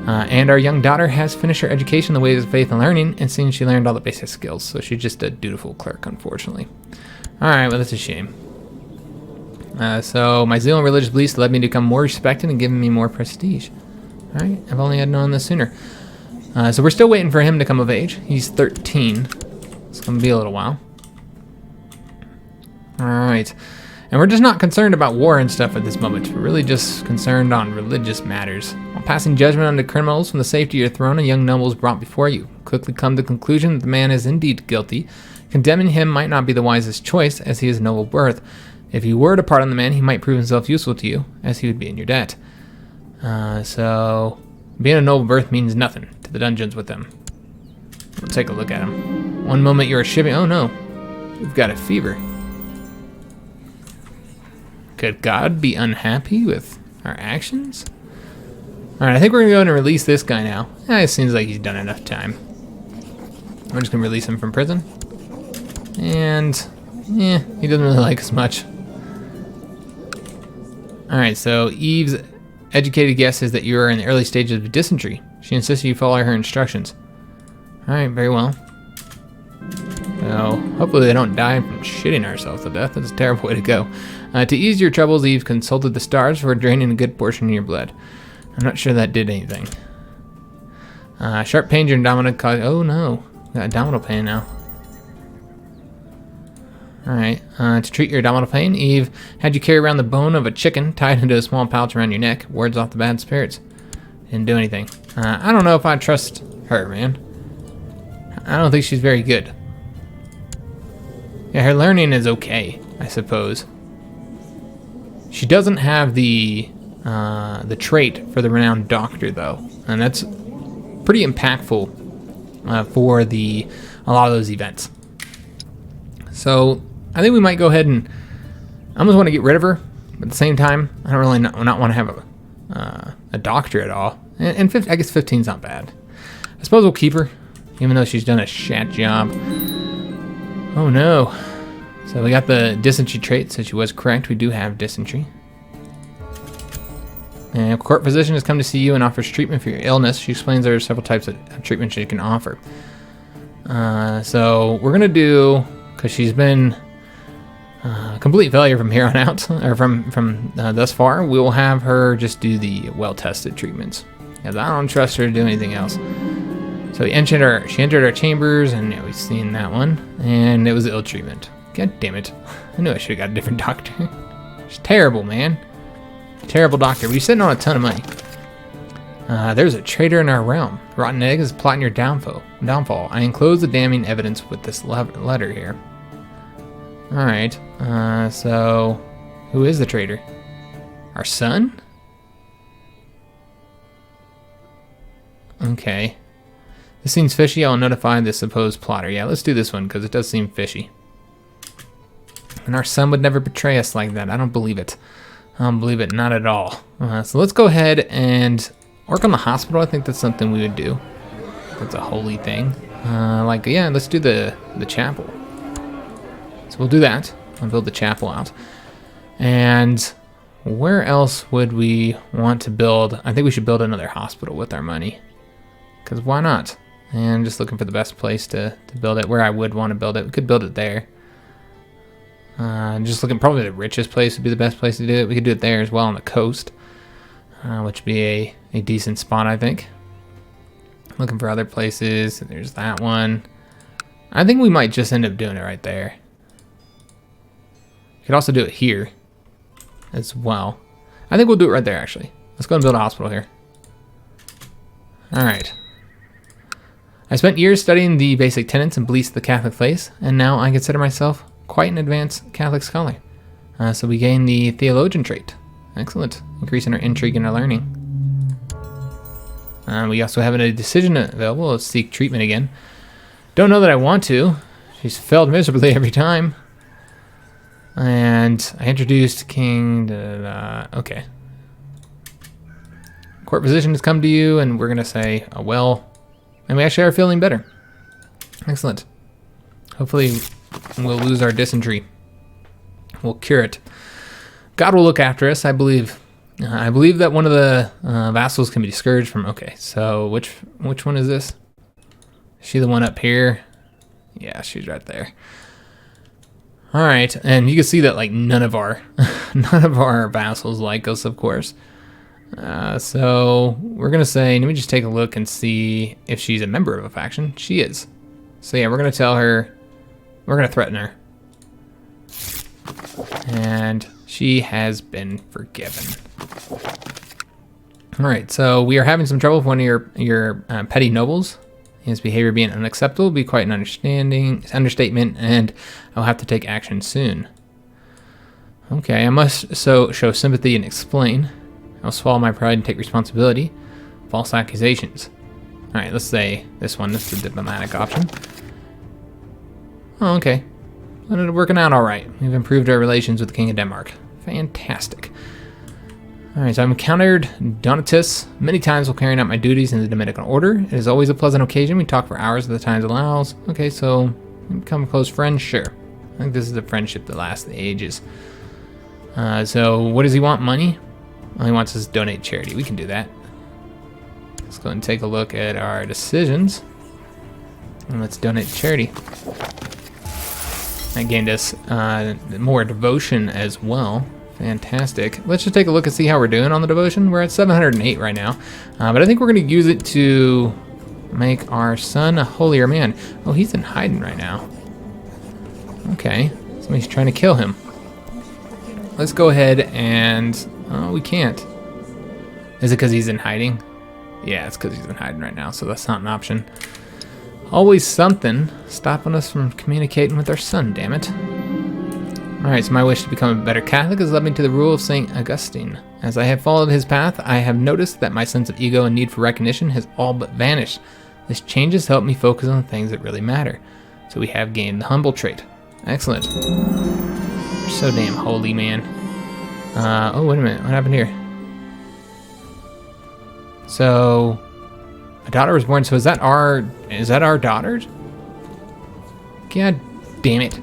And our young daughter has finished her education in the ways of faith and learning, and seems she learned all the basic skills. So she's just a dutiful clerk, unfortunately. All right, well, that's a shame. So my zeal and religious beliefs led me to become more respected and given me more prestige. All right, if only I'd known this sooner. So we're still waiting for him to come of age. He's 13. It's going to be a little while. All right. And we're just not concerned about war and stuff at this moment. We're really just concerned on religious matters. While passing judgment on the criminals from the safety of your throne, a young noble is brought before you. Quickly come to the conclusion that the man is indeed guilty. Condemning him might not be the wisest choice, as he is noble birth. If you were to pardon the man, he might prove himself useful to you, as he would be in your debt. So, being a noble birth means nothing to the dungeons with them. We'll take a look at him. One moment you are shipping... Oh no, we've got a fever. Could God be unhappy with our actions? Alright, I think we're going to go ahead and release this guy now. It seems like he's done enough time. We're just going to release him from prison. And, yeah, he doesn't really like us much. Alright, so Eve's educated guess is that you are in the early stages of dysentery. She insists you follow her instructions. Alright, very well. So, hopefully they don't die from shitting ourselves to death. That's a terrible way to go. To ease your troubles, Eve consulted the stars for draining a good portion of your blood. I'm not sure that did anything. Sharp pains your abdominal cause... Oh no, got abdominal pain now. Alright, to treat your abdominal pain, Eve had you carry around the bone of a chicken tied into a small pouch around your neck. Wards off the bad spirits. Didn't do anything. I don't know if I trust her, man. I don't think she's very good. Yeah, her learning is okay, I suppose. She doesn't have the trait for the renowned doctor, though, and that's pretty impactful for a lot of those events. So I think we might go ahead and I almost want to get rid of her, but at the same time, I don't really not want to have a doctor at all. And I guess 15's not bad. I suppose we'll keep her, even though she's done a shat job. Oh no. So we got the dysentery trait, so she was correct. We do have dysentery. And a court physician has come to see you and offers treatment for your illness. She explains there are several types of treatment she can offer. So we're gonna do, because she's been a complete failure from here on out, or from thus far, we will have her just do the well-tested treatments, because I don't trust her to do anything else. So she entered our chambers, and yeah, we've seen that one, and it was ill treatment. God damn it! I knew I should have got a different doctor. She's terrible, man. Terrible doctor. But he's sitting on a ton of money. There's a traitor in our realm. Rotten Egg is plotting your downfall. I enclose the damning evidence with this letter here. Alright, so who is the traitor? Our son? Okay. This seems fishy. I'll notify the supposed plotter. Yeah, let's do this one because it does seem fishy. And our son would never betray us like that. I don't believe it. I don't believe it, not at all. So let's go ahead and work on the hospital. I think that's something we would do. That's a holy thing. Yeah, let's do the chapel. So we'll do that. I'll build the chapel out. And where else would we want to build? I think we should build another hospital with our money. Because why not? And just looking for the best place to build it. Where I would want to build it. We could build it there. Just looking, probably the richest place would be the best place to do it. We could do it there as well on the coast, which would be a decent spot, I think. Looking for other places. There's that one. I think we might just end up doing it right there. We could also do it here as well. I think we'll do it right there, actually. Let's go and build a hospital here. All right. I spent years studying the basic tenets and beliefs of the Catholic faith, and now I consider myself quite an advanced Catholic scholar. So we gain the theologian trait. Excellent. Increasing our intrigue and our learning. We also have a decision available. Let's seek treatment again. Don't know that I want to. She's failed miserably every time. And I introduced King. Okay. Court physician has come to you, and we're going to say, well, and we actually are feeling better. Excellent. Hopefully we'll lose our dysentery. We'll cure it. God will look after us, I believe. I believe that one of the vassals can be discouraged from... Okay, so which one is this? Is she the one up here? Yeah, she's right there. All right, and you can see that like none of our vassals like us, of course. So we're gonna say, let me just take a look and see if she's a member of a faction. She is. So yeah, we're gonna tell her. We're going to threaten her. And she has been forgiven. Alright, so we are having some trouble with one of your petty nobles. His behavior being unacceptable would be quite an understatement, and I'll have to take action soon. Okay, I must show sympathy and explain. I'll swallow my pride and take responsibility. False accusations. Alright, let's say this one. This is the diplomatic option. Oh, okay. Ended up working out all right. We've improved our relations with the King of Denmark. Fantastic. All right, so I've encountered Donatus many times while carrying out my duties in the Dominican Order. It is always a pleasant occasion. We talk for hours as the time allows. Okay, so become close friends? Sure. I think this is a friendship that lasts the ages. So what does he want? Money? Well, he wants us to donate charity. We can do that. Let's go and take a look at our decisions. And let's donate to charity. That gained us more devotion as well. Fantastic. Let's just take a look and see how we're doing on the devotion. We're at 708 right now. But I think we're going to use it to make our son a holier man. Oh, he's in hiding right now. Okay. Somebody's trying to kill him. Let's go ahead and... Oh, we can't. Is it because he's in hiding? Yeah, it's because he's in hiding right now, so that's not an option. Always something stopping us from communicating with our son, damn it. Alright, so my wish to become a better Catholic has led me to the rule of St. Augustine. As I have followed his path, I have noticed that my sense of ego and need for recognition has all but vanished. This change has helped me focus on the things that really matter. So we have gained the humble trait. Excellent. You're so damn holy, man. Oh, wait a minute. What happened here? So... a daughter was born, so is that our daughter? God damn it.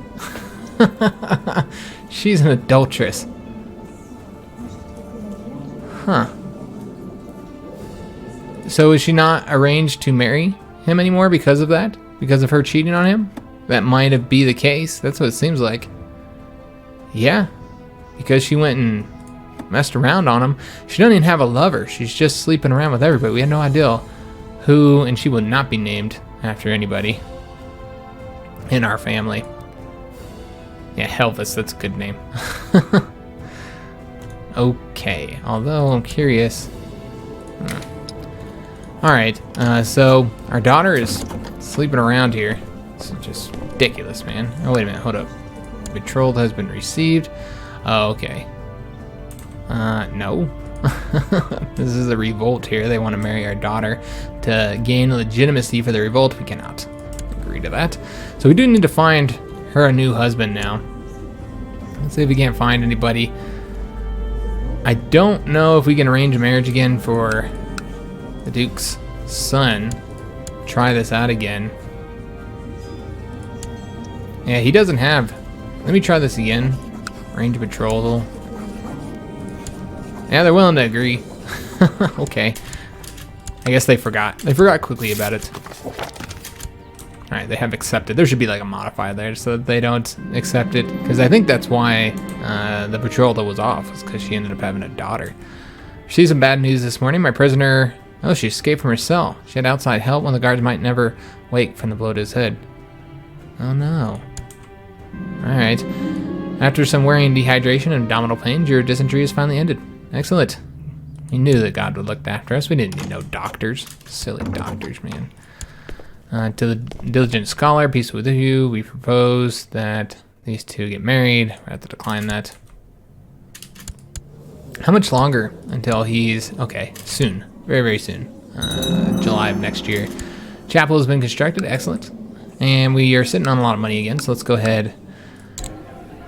She's an adulteress. Huh. So is she not arranged to marry him anymore because of that? Because of her cheating on him? That might have be the case. That's what it seems like. Yeah, because she went and messed around on him. She doesn't even have a lover. She's just sleeping around with everybody. We had no idea who, and she would not be named after anybody in our family. Yeah, Helvis, that's a good name. Okay, although I'm curious. Alright, so our daughter is sleeping around here. This is just ridiculous, man. Oh, wait a minute, hold up. Betrothed has been received. Oh, okay. No. This is a revolt here. They want to marry our daughter to gain legitimacy for the revolt. We cannot agree to that. So we do need to find her a new husband now. Let's see if we can't find anybody. I don't know if we can arrange a marriage again for the Duke's son. Try this out again. Yeah, he doesn't have... Let me try this again. Arrange a betrothal. Yeah, they're willing to agree. Okay. I guess they forgot. They forgot quickly about it. Alright, they have accepted. There should be like a modifier there so that they don't accept it. Because I think that's why the betrothal was off. It's because she ended up having a daughter. She's some bad news this morning. My prisoner... Oh, she escaped from her cell. She had outside help when the guards might never wake from the blow to his head. Oh no. Alright. After some worrying dehydration and abdominal pains, your dysentery is finally ended. Excellent. We knew that God would look after us. We didn't need no doctors. Silly doctors, man. To the diligent scholar, peace with you. We propose that these two get married. We have to decline that. How much longer until he's... Okay, soon. Very, very soon. July of next year. Chapel has been constructed. Excellent. And we are sitting on a lot of money again, so let's go ahead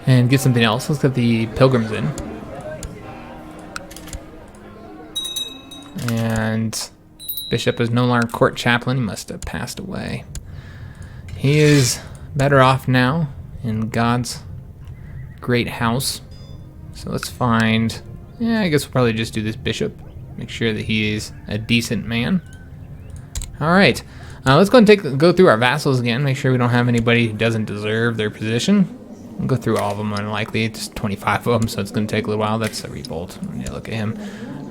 and get something else. Let's get the pilgrims in. And Bishop is no longer court chaplain. He must have passed away. He is better off now in God's great house. So let's find... Yeah, I guess we'll probably just do this bishop. Make sure that he is a decent man. All right. Let's go and go through our vassals again. Make sure we don't have anybody who doesn't deserve their position. We'll go through all of them unlikely. It's 25 of them, so it's going to take a little while. That's a revolt. Yeah, look at him.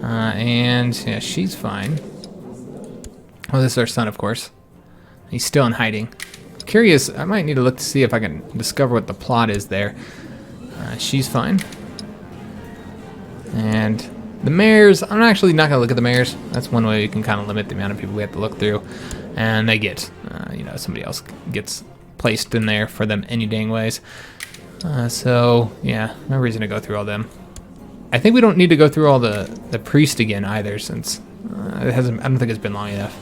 And yeah, she's fine. Oh, this is our son, of course. He's still in hiding. Curious, I might need to look to see if I can discover what the plot is there. She's fine. And the mayors, I'm actually not going to look at the mayors. That's one way you can kind of limit the amount of people we have to look through. And they get, somebody else gets placed in there for them any dang ways. So, yeah, no reason to go through all them. I think we don't need to go through all the priest again either, since I don't think it's been long enough.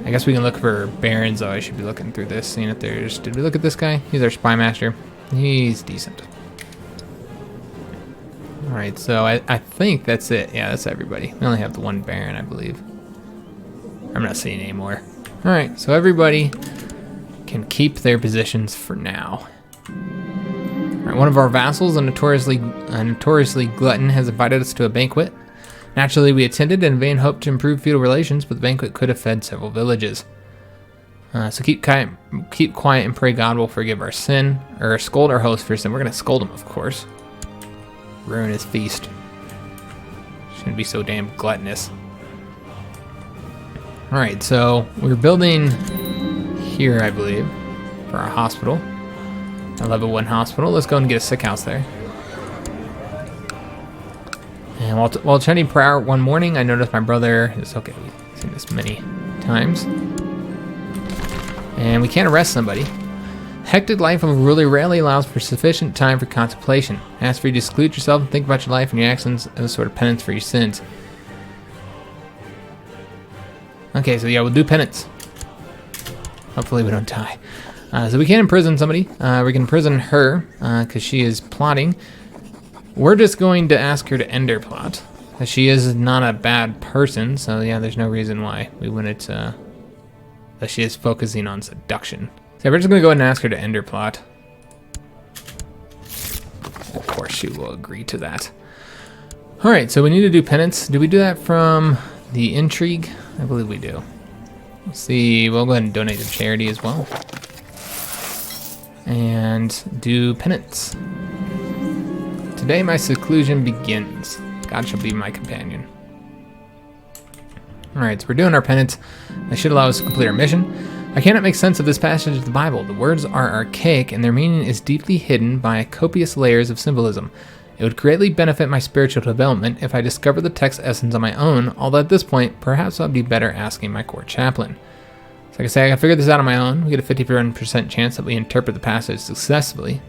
I guess we can look for barons, though. I should be looking through this, seeing if there's... Did we look at this guy? He's our spy master. He's decent. Alright, so I think that's it. Yeah, that's everybody. We only have the one baron, I believe. I'm not seeing any more. Alright, so everybody can keep their positions for now. Alright, one of our vassals, a notoriously glutton, has invited us to a banquet. Naturally, we attended and in vain hoped to improve feudal relations, but the banquet could have fed several villages. So keep quiet and pray God will forgive our sin, or scold our host for sin. We're going to scold him, of course. Ruin his feast. Shouldn't be so damn gluttonous. Alright, so we're building here, I believe, for our hospital. A level 1 hospital. Let's go and get a sick house there. And while chanting prayer one morning, I noticed my brother is... Okay, we've seen this many times. And we can't arrest somebody. Hectic life of a ruler rarely allows for sufficient time for contemplation. Ask for you to seclude yourself and think about your life and your actions as a sort of penance for your sins. Okay, so yeah, we'll do penance. Hopefully we don't die. So we can't imprison somebody. We can imprison her because she is plotting. We're just going to ask her to end her plot. She is not a bad person, so yeah, there's no reason why we wouldn't... that she is focusing on seduction. So we're just going to go ahead and ask her to end her plot. Of course she will agree to that. Alright, so we need to do penance. Do we do that from the intrigue? I believe we do. Let's see, we'll go ahead and donate to charity as well. And do penance. Today my seclusion begins. God shall be my companion. Alright, so we're doing our penance. That should allow us to complete our mission. I cannot make sense of this passage of the Bible. The words are archaic and their meaning is deeply hidden by copious layers of symbolism. It would greatly benefit my spiritual development if I discovered the text essence on my own, although at this point, perhaps I'd be better asking my court chaplain. So like I say, I can figure this out on my own. We get a 51% chance that we interpret the passage successfully,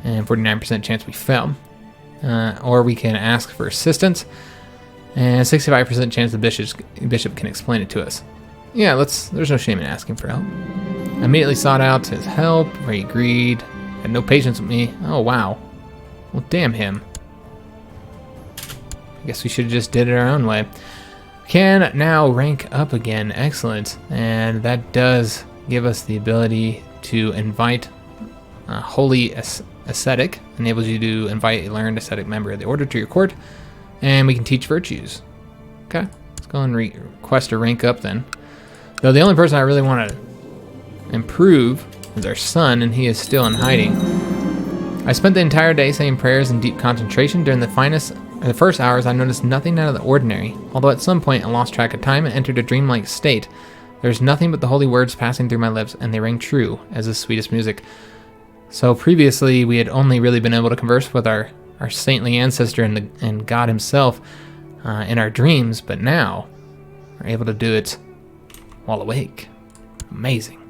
and 49% chance we fail. Or we can ask for assistance, and 65% chance the bishop can explain it to us. Yeah, there's no shame in asking for help. I immediately sought out his help, where he agreed, had no patience with me. Oh, wow. Well, damn him. I guess we should have just did it our own way. Can now rank up again. Excellent. And that does give us the ability to invite a holy ascetic. Enables you to invite a learned ascetic member of the order to your court. And we can teach virtues. Okay, let's go and request a rank up then. Though the only person I really want to improve is our son, and he is still in hiding. I spent the entire day saying prayers in deep concentration. During the first hours, I noticed nothing out of the ordinary. Although at some point I lost track of time and entered a dreamlike state. There's nothing but the holy words passing through my lips, and they rang true as the sweetest music. So previously, we had only really been able to converse with our saintly ancestor and God himself in our dreams, but now we're able to do it while awake. Amazing.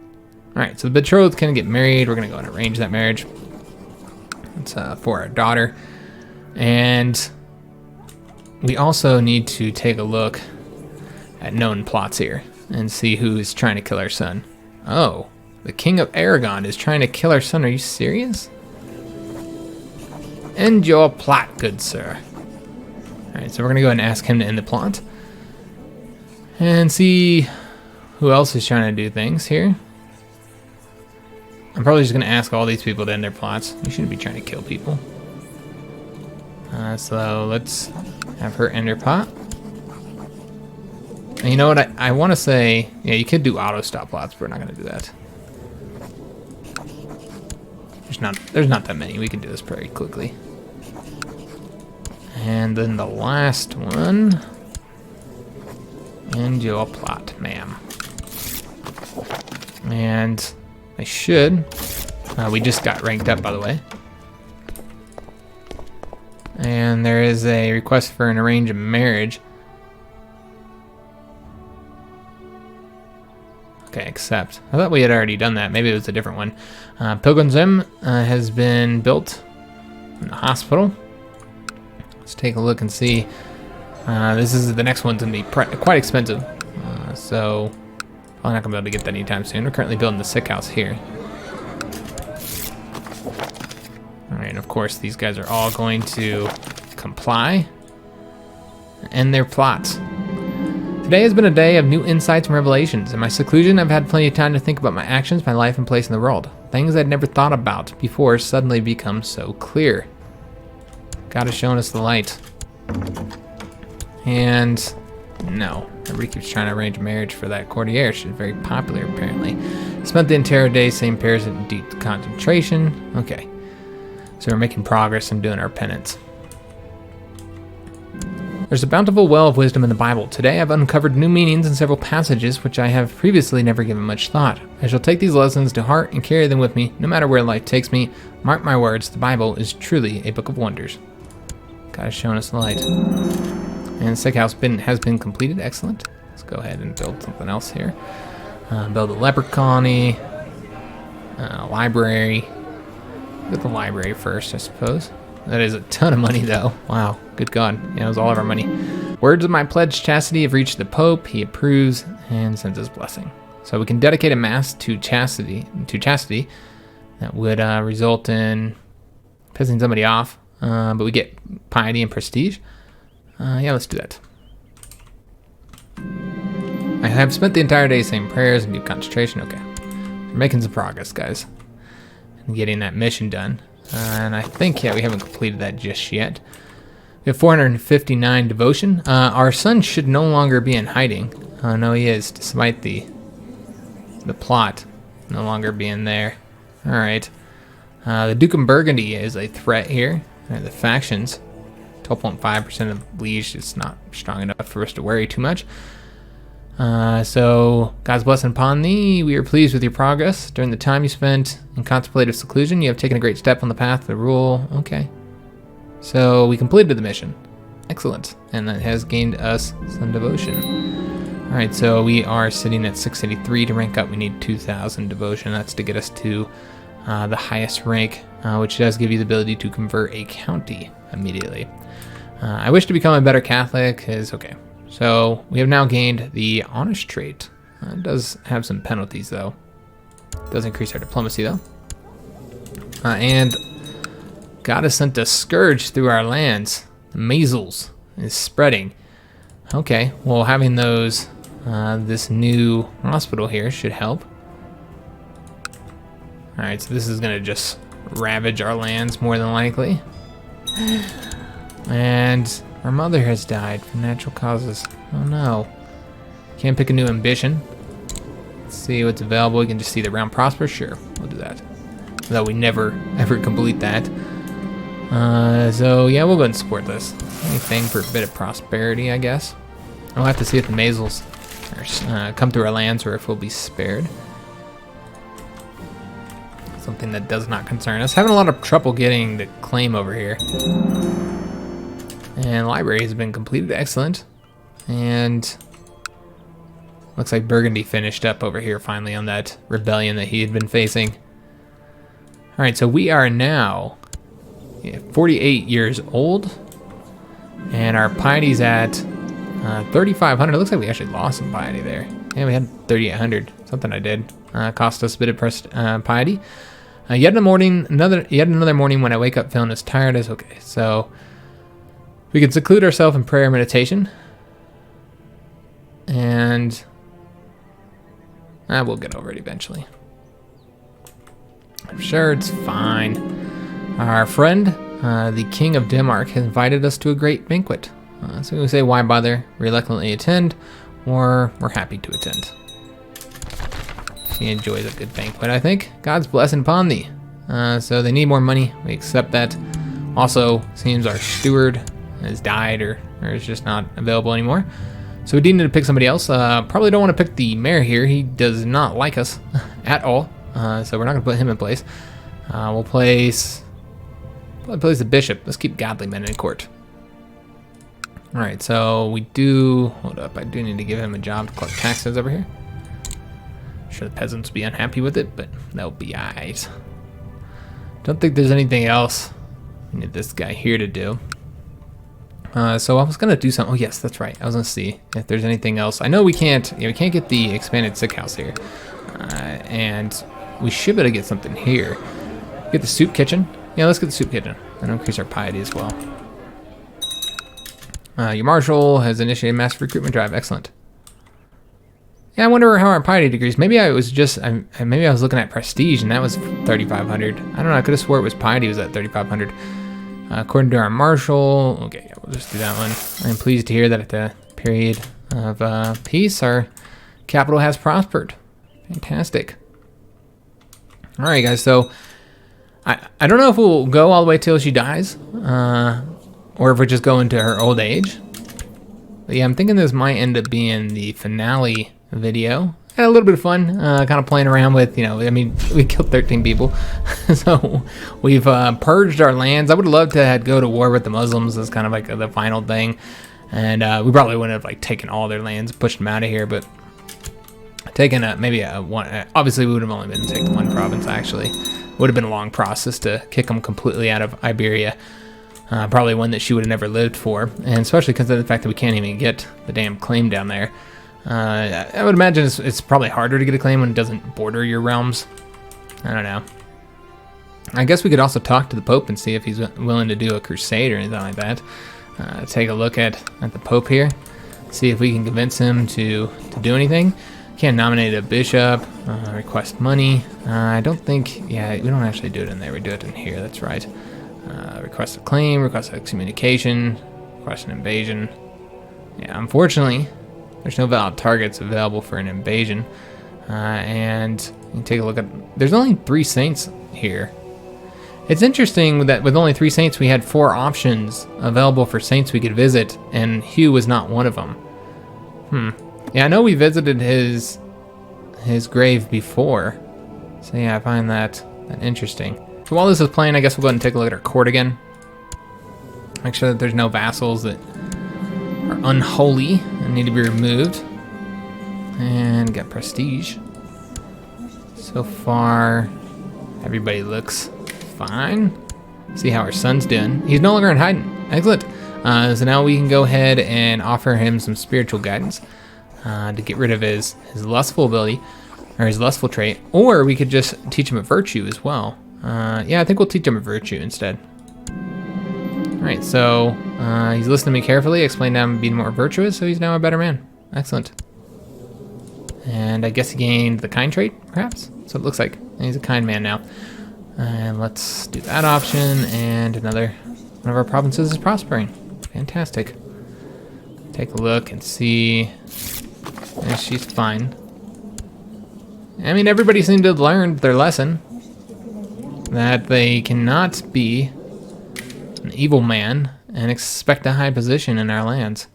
Alright, so the betrothed can get married. We're going to go and arrange that marriage. It's for our daughter. And we also need to take a look at known plots here and see who is trying to kill our son. Oh, the King of Aragon is trying to kill our son. Are you serious? End your plot, good sir. Alright, so we're going to go ahead and ask him to end the plot. And see who else is trying to do things here. I'm probably just going to ask all these people to end their plots. You shouldn't be trying to kill people. So let's have her end her plot. And you know what? I want to say, yeah, you could do auto stop plots, but we're not going to do that. There's not that many. We can do this pretty quickly. And then the last one. End your plot, ma'am. And I should. We just got ranked up, by the way. And there is a request for an arranged marriage. Okay, accept. I thought we had already done that. Maybe it was a different one. Purging has been built in the hospital. Let's take a look and see. The next one's going to be quite expensive. So probably not going to be able to get that anytime soon. We're currently building the sick house here. Alright, and of course these guys are all going to comply and end their plots. Today has been a day of new insights and revelations. In my seclusion, I've had plenty of time to think about my actions, my life, and place in the world. Things I'd never thought about before suddenly become so clear. God has shown us the light. And no, everybody keeps trying to arrange marriage for that courtier. She's very popular, apparently. Spent the entire day saying prayers in deep concentration. Okay, so we're making progress and doing our penance. There's a bountiful well of wisdom in the Bible. Today I've uncovered new meanings in several passages which I have previously never given much thought. I shall take these lessons to heart and carry them with me, no matter where life takes me. Mark my words, the Bible is truly a book of wonders. God has shown us the light. And the sick house has been completed. Excellent. Let's go ahead and build something else here. Build a leper colony. Library. Get the library first, I suppose. That is a ton of money, though. Wow, good God. Yeah, it was all of our money. Words of my pledged chastity have reached the Pope. He approves and sends his blessing. So we can dedicate a mass to chastity. That would result in pissing somebody off. But we get piety and prestige. Yeah, let's do that. I have spent the entire day saying prayers and deep concentration. Okay. We're making some progress, guys. And getting that mission done. And I think, yeah, we haven't completed that just yet. We have 459 devotion. Our son should no longer be in hiding. No, he is, despite the plot no longer being there. All right. The Duke of Burgundy is a threat here. The factions, 12.5% of liege is not strong enough for us to worry too much. So, God's blessing upon thee. We are pleased with your progress. During the time you spent in contemplative seclusion, you have taken a great step on the path to rule. Okay. So, we completed the mission. Excellent. And that has gained us some devotion. Alright, so we are sitting at 683 to rank up. We need 2,000 devotion. That's to get us to the highest rank, which does give you the ability to convert a county immediately. I wish to become a better Catholic is okay. So we have now gained the honest trait. It does have some penalties though. It does increase our diplomacy though. And God has sent a scourge through our lands. The measles is spreading. Okay, well having those, this new hospital here should help. Alright, so this is gonna just ravage our lands more than likely. And our mother has died from natural causes. Oh no. Can't pick a new ambition. Let's see what's available. We can just see the round prosper. Sure, we'll do that. Though we never ever complete that. So yeah, we'll go ahead and support this. Anything for a bit of prosperity, I guess. I'll have to see if the measles come through our lands or if we'll be spared. Something that does not concern us. Having a lot of trouble getting the claim over here. And library has been completed. Excellent. And looks like Burgundy finished up over here finally on that rebellion that he had been facing. All right, so we are now 48 years old. And our piety's at 3,500. It looks like we actually lost some piety there. Yeah, we had 3,800. Something I did. Cost us a bit of piety. Yet another morning when I wake up feeling as tired as okay. So we can seclude ourselves in prayer and meditation. And we'll get over it eventually. I'm sure it's fine. Our friend, the King of Denmark, has invited us to a great banquet. So we say, why bother? Reluctantly attend, or we're happy to attend. She enjoys a good banquet, I think. God's blessing upon thee. So they need more money. We accept that. Also, seems our steward has died or is just not available anymore. So we need to pick somebody else. Probably don't want to pick the mayor here. He does not like us at all. So we're not going to put him in place. We'll place the bishop. Let's keep godly men in court. All right, so we do, hold up, I do need to give him a job to collect taxes over here. I'm sure the peasants will be unhappy with it, but they'll be alright. Don't think there's anything else we need this guy here to do. So I was gonna do something. Oh yes, that's right. I was gonna see if there's anything else. I know we can't get the expanded sick house here, and we should be able to get something here. Get the soup kitchen. Yeah, let's get the soup kitchen and increase our piety as well. Your marshal has initiated mass recruitment drive. Excellent. Yeah, I wonder how our piety decreased. Maybe I was just, maybe I was looking at prestige and that was 3,500. I don't know. I could have swore it was piety was at 3,500. According to our marshal, okay, yeah, we'll just do that one. I'm pleased to hear that at the period of peace, our capital has prospered. Fantastic. All right, guys. So I don't know if we'll go all the way till she dies. Or if we're just going to her old age. But yeah, I'm thinking this might end up being the finale video. Had a little bit of fun, kind of playing around with, I mean, we killed 13 people. So we've purged our lands. I would love to go to war with the Muslims as kind of like the final thing. And we probably wouldn't have taken all their lands, pushed them out of here, but taken maybe one. Obviously, we would have only been taking one province, actually. Would have been a long process to kick them completely out of Iberia. Probably one that she would have never lived for, and especially because of the fact that we can't even get the damn claim down there. I would imagine it's probably harder to get a claim when it doesn't border your realms. I don't know. I guess we could also talk to the Pope and see if he's willing to do a crusade or anything like that. Take a look at the Pope here, see if we can convince him to do anything. Can't nominate a bishop, request money. I don't think, yeah, we don't actually do it in there. We do it in here, that's right. Request a claim, request excommunication. Request an invasion. Yeah, unfortunately, there's no valid targets available for an invasion. And you can take a look at... There's only 3 saints here. It's interesting that with only 3 saints, we had 4 options available for saints we could visit, and Hugh was not one of them. Yeah, I know we visited his grave before. So yeah, I find that interesting. So while this is playing, I guess we'll go ahead and take a look at our court again. Make sure that there's no vassals that are unholy and need to be removed. And get prestige. So far, everybody looks fine. See how our son's doing. He's no longer in hiding. Excellent. So now we can go ahead and offer him some spiritual guidance to get rid of his lustful ability, or his lustful trait. Or we could just teach him a virtue as well. Yeah, I think we'll teach him a virtue instead. Alright, so he's listening to me carefully, explained I'm being more virtuous, so he's now a better man. Excellent. And I guess he gained the kind trait, perhaps? So it looks like he's a kind man now. And let's do that option, and another one of our provinces is prospering. Fantastic. Take a look and see. Yeah, she's fine. I mean, everybody seemed to have learned their lesson. That they cannot be an evil man and expect a high position in our lands.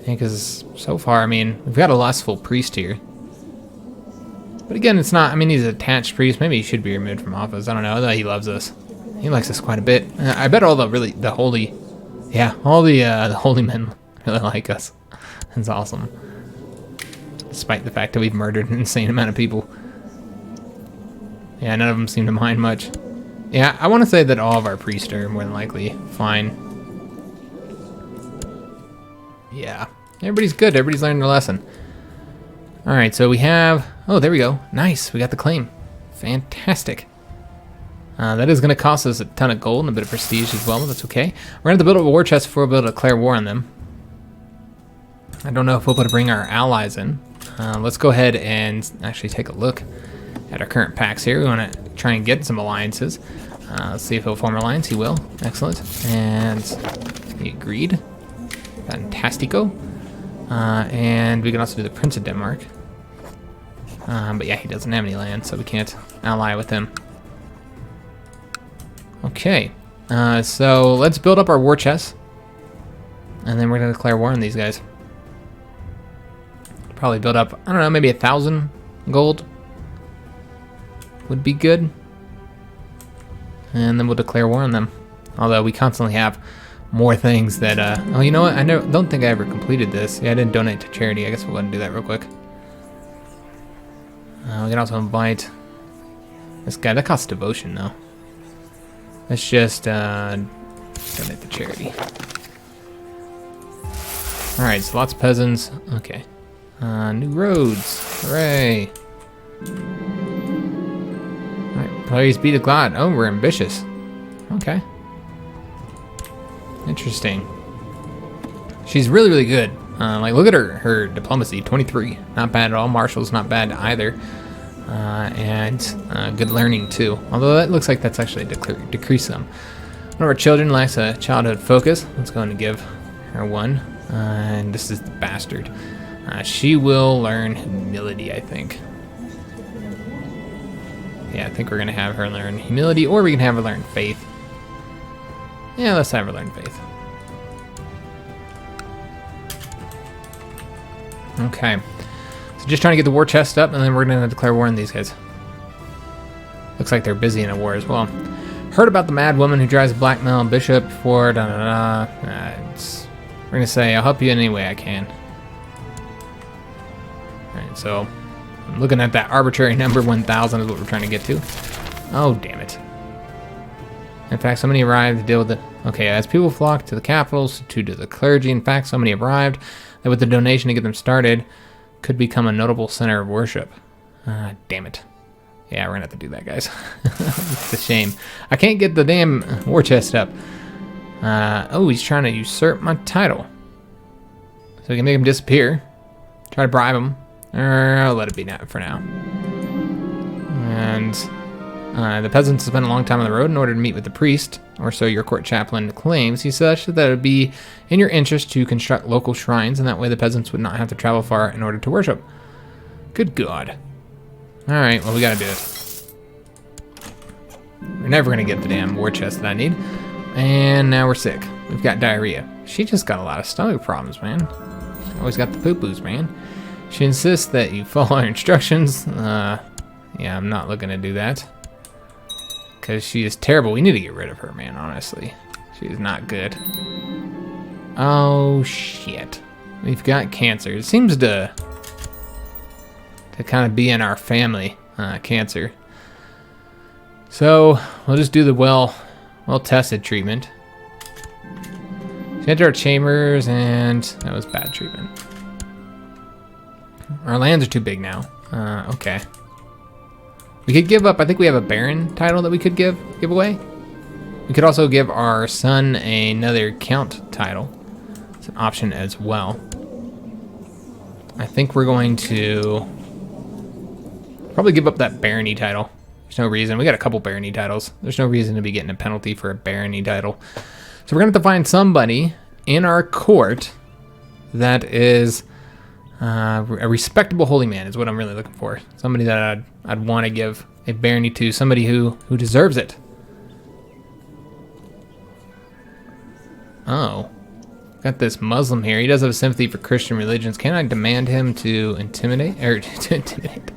Because so far, I mean, we've got a lustful priest here. But again, it's not, I mean, he's an attached priest. Maybe he should be removed from office. I don't know. He loves us. He likes us quite a bit. I bet all the holy men really like us. That's awesome. Despite the fact that we've murdered an insane amount of people. Yeah, none of them seem to mind much. Yeah, I want to say that all of our priests are more than likely fine. Yeah, everybody's good. Everybody's learned their lesson. All right, so we have... Oh, there we go. Nice. We got the claim. Fantastic. That is going to cost us a ton of gold and a bit of prestige as well, but that's okay. We're going to have to build up a war chest before we'll be able to declare war on them. I don't know if we'll be able to bring our allies in. Let's go ahead and actually take a look at our current packs here. We want to try and get some alliances. Let's see if he'll form an alliance. He will. Excellent. And he agreed. Fantastico. And we can also do the Prince of Denmark. But yeah, he doesn't have any land, so we can't ally with him. Okay. So let's build up our war chest. And then we're going to declare war on these guys. Probably build up, I don't know, maybe 1,000 gold would be good. And then we'll declare war on them. Although we constantly have more things that, oh, you know what? I don't think I ever completed this. Yeah, I didn't donate to charity. I guess we'll go ahead and do that real quick. We can also invite this guy. That costs devotion, though. Let's just donate to charity. Alright, so lots of peasants. Okay. New roads. Hooray. Alright, praise be to God. Oh, we're ambitious. Okay. Interesting. She's really, really good. Like, look at her diplomacy, 23. Not bad at all. Martial's not bad either. And good learning, too. Although that looks like that's actually decreased some. One of our children lacks a childhood focus. Let's go and give her one. And this is the bastard. She will learn humility, I think. Yeah, I think we're going to have her learn humility, or we can have her learn faith. Yeah, let's have her learn faith. Okay. So just trying to get the war chest up, and then we're going to declare war on these guys. Looks like they're busy in a war as well. Heard about the mad woman who drives a blackmail bishop for da-da-da. We're going to say, I'll help you in any way I can. Alright, so I'm looking at that arbitrary number, 1,000 is what we're trying to get to. Oh, damn it. In fact, so many arrived to deal with it. Okay, as people flock to the capitals, to the clergy, in fact, so many arrived that with the donation to get them started, could become a notable center of worship. Damn it. Yeah, we're gonna have to do that, guys. It's a shame. I can't get the damn war chest up. Oh, he's trying to usurp my title. So we can make him disappear. Try to bribe him. I'll let it be now for now. And The peasants spent a long time on the road in order to meet with the priest, or so your court chaplain claims. He suggested that it would be in your interest to construct local shrines, and that way the peasants would not have to travel far in order to worship. Good God. Alright, well, we gotta do it. We're never gonna get the damn war chest that I need. And now we're sick. We've got diarrhea. She just got a lot of stomach problems, man. She always got the poo-poos, man. She insists that you follow her instructions. Yeah, I'm not looking to do that. Because she is terrible. We need to get rid of her, man, honestly. She is not good. Oh, shit. We've got cancer. It seems to kind of be in our family, cancer. So, we'll just do the well-tested treatment. She entered our chambers, and that was bad treatment. Our lands are too big now. Okay. We could give up, I think we have a Baron title that we could give away. We could also give our son another Count title. It's an option as well. I think we're going to probably give up that Barony title. There's no reason. We got a couple Barony titles. There's no reason to be getting a penalty for a Barony title. So we're going to have to find somebody in our court that is a respectable holy man is what I'm really looking for. Somebody that I'd want to give a barony to. Somebody who deserves it. Oh. Got this Muslim here. He does have a sympathy for Christian religions. Can I demand him to intimidate? Or to intimidate.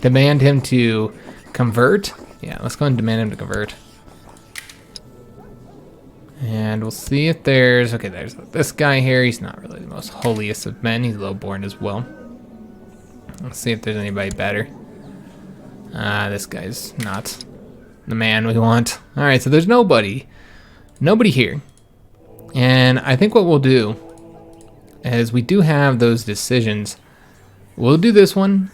Demand him to convert? Yeah, let's go and demand him to convert. And we'll see if there's... Okay, there's this guy here. He's not really the most holiest of men. He's low-born as well. Let's see if there's anybody better. This guy's not the man we want. Alright, so there's nobody. Nobody here. And I think what we'll do is we do have those decisions. We'll do this one.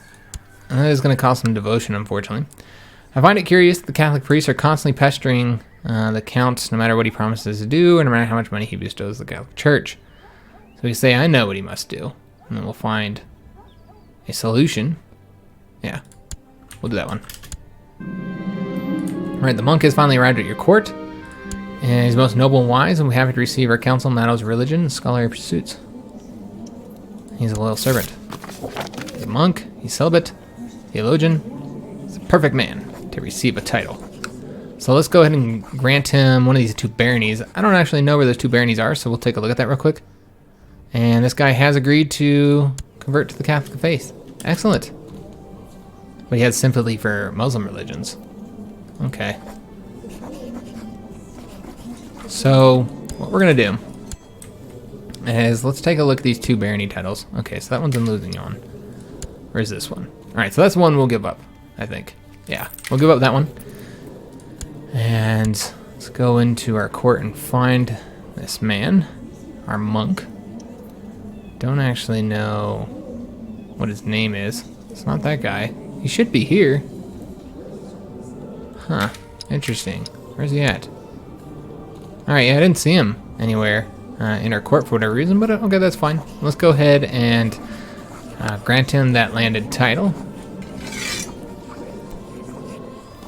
That is going to cost some devotion, unfortunately. I find it curious that the Catholic priests are constantly pestering the Count, no matter what he promises to do, or no matter how much money he bestows the Catholic Church. So we say, I know what he must do. And then we'll find a solution. Yeah, we'll do that one. Alright, the monk has finally arrived at your court. And he's most noble and wise, and we have to receive our counsel in matters of religion and scholarly pursuits. He's a loyal servant. He's a monk, he's celibate, theologian. He's a perfect man to receive a title. So let's go ahead and grant him one of these two baronies. I don't actually know where those two baronies are, so we'll take a look at that real quick. And this guy has agreed to convert to the Catholic faith. Excellent. But he has sympathy for Muslim religions. Okay. So what we're going to do is let's take a look at these two barony titles. Okay, so that one's in Lusignan. Where's this one? All right, so that's one we'll give up, I think. Yeah, we'll give up that one. And let's go into our court and find this man, our monk. Don't actually know what his name is. It's not that guy. He should be here. Huh, interesting. Where's he at? Alright, yeah, I didn't see him anywhere in our court for whatever reason, but okay, that's fine. Let's go ahead and grant him that landed title.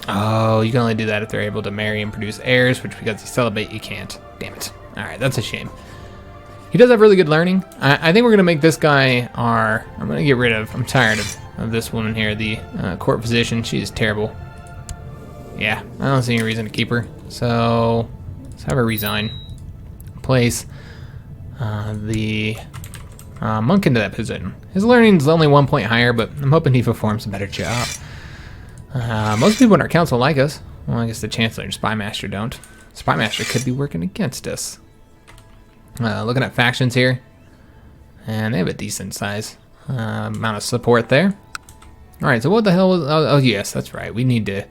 Oh, you can only do that if they're able to marry and produce heirs, which because he's celibate, you can't. Damn it. Alright, that's a shame. He does have really good learning. I think we're going to make this guy our... I'm going to get rid of... I'm tired of this woman here, the court physician. She is terrible. Yeah, I don't see any reason to keep her. So, let's have her resign. Place the monk into that position. His learning's only 1 point higher, but I'm hoping he performs a better job. Most people in our council like us. Well, I guess the Chancellor and Spymaster don't. Spymaster could be working against us. Looking at factions here. And they have a decent size amount of support there. Alright, so what the hell was... Oh, yes, that's right. We need to...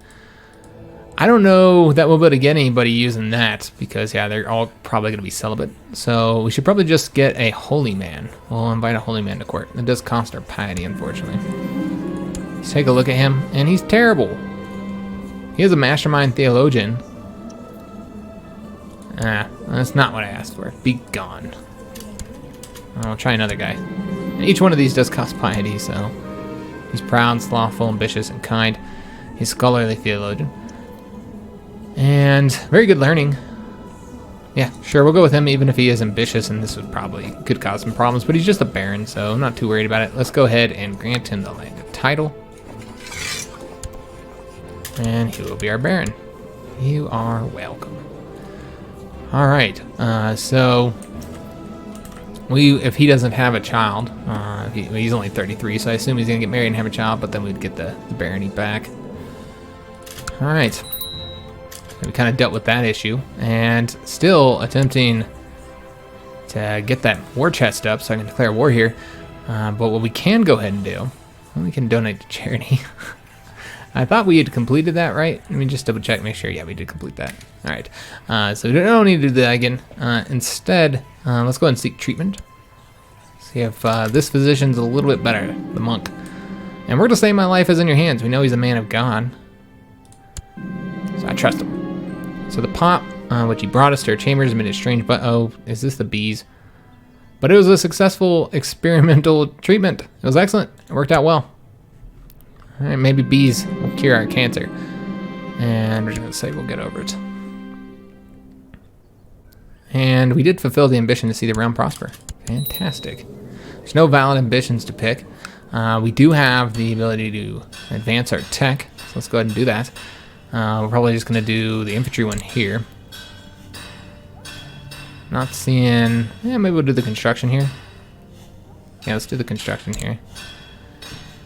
I don't know that we'll be able to get anybody using that. Because, yeah, they're all probably going to be celibate. So, we should probably just get a holy man. We'll invite a holy man to court. It does cost our piety, unfortunately. Let's take a look at him, and he's terrible. He is a mastermind theologian. That's not what I asked for. Be gone. I'll try another guy. And each one of these does cost piety, so... He's proud, slothful, ambitious, and kind. He's a scholarly theologian. And very good learning. Yeah, sure, we'll go with him even if he is ambitious, and this would probably could cause some problems, but he's just a baron, so I'm not too worried about it. Let's go ahead and grant him the landed title. And he will be our baron. You are welcome. All right, so if he doesn't have a child, he's only 33, so I assume he's gonna get married and have a child, but then we'd get the barony back. All right. We kind of dealt with that issue, and still attempting to get that war chest up so I can declare war here. But what we can go ahead and do, we can donate to charity. I thought we had completed that, right? Let me just double check, make sure. Yeah, we did complete that. All right. So we don't need to do that again. Instead, let's go ahead and seek treatment. See if this physician's a little bit better, the monk. And we're going to say my life is in your hands. We know he's a man of God, so I trust him. So the pot, which he brought us to our chambers, amid his strange, but oh, is this the bees? But it was a successful experimental treatment. It was excellent. It worked out well. All right, maybe bees will cure our cancer. And we're just gonna say we'll get over it. And we did fulfill the ambition to see the realm prosper. Fantastic. There's no valid ambitions to pick. We do have the ability to advance our tech, so let's go ahead and do that. We're probably just going to do the infantry one here. Not seeing... Yeah, maybe we'll do the construction here. Yeah, let's do the construction here.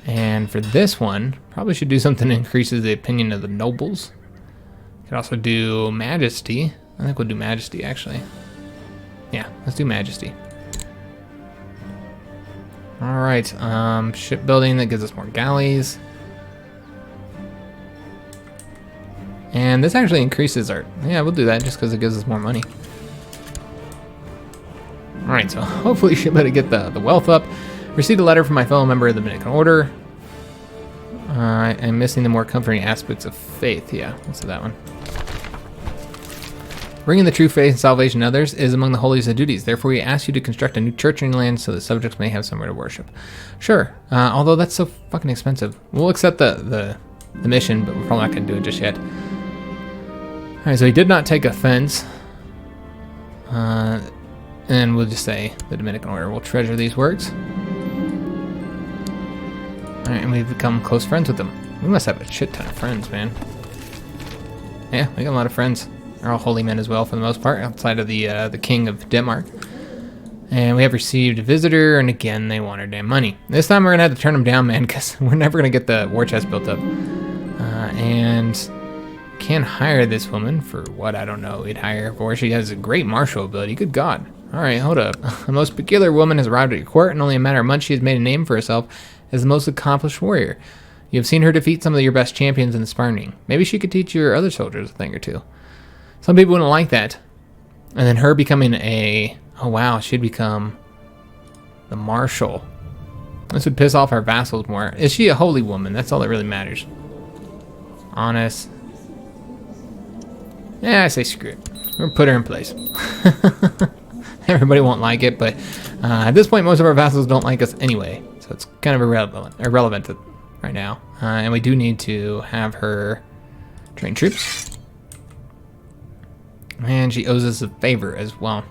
And for this one, probably should do something that increases the opinion of the nobles. Could also do Majesty. I think we'll do Majesty, actually. Yeah, let's do Majesty. Alright, shipbuilding, that gives us more galleys. And this actually increases our... Yeah, we'll do that just because it gives us more money. Alright, so hopefully we should be able to get the wealth up. Received a letter from my fellow member of the Dominican Order. I'm missing the more comforting aspects of faith. Yeah, let's do that one. Bringing the true faith and salvation to others is among the holiest of duties. Therefore, we ask you to construct a new church in your land so that subjects may have somewhere to worship. Sure, although that's so fucking expensive. We'll accept the mission, but we're probably not going to do it just yet. Alright, so he did not take offense. And we'll just say the Dominican Order will treasure these works. Alright, and we've become close friends with them. We must have a shit ton of friends, man. Yeah, we got a lot of friends. They're all holy men as well, for the most part, outside of the King of Denmark. And we have received a visitor, and again, they want our damn money. This time we're going to have to turn them down, man, because we're never going to get the war chest built up. And... Can hire this woman for what I don't know we'd hire her for. She has a great martial ability. Good God. Alright, hold up. A most peculiar woman has arrived at your court. In only a matter of months, she has made a name for herself as the most accomplished warrior. You have seen her defeat some of your best champions in the sparring. Maybe she could teach your other soldiers a thing or two. Some people wouldn't like that. And then her becoming a... Oh wow, she'd become the marshal. This would piss off our vassals more. Is she a holy woman? That's all that really matters. Honest. Yeah, I say screw it. We'll put her in place. Everybody won't like it, but at this point, most of our vassals don't like us anyway, so it's kind of irrelevant right now. And we do need to have her train troops. And she owes us a favor as well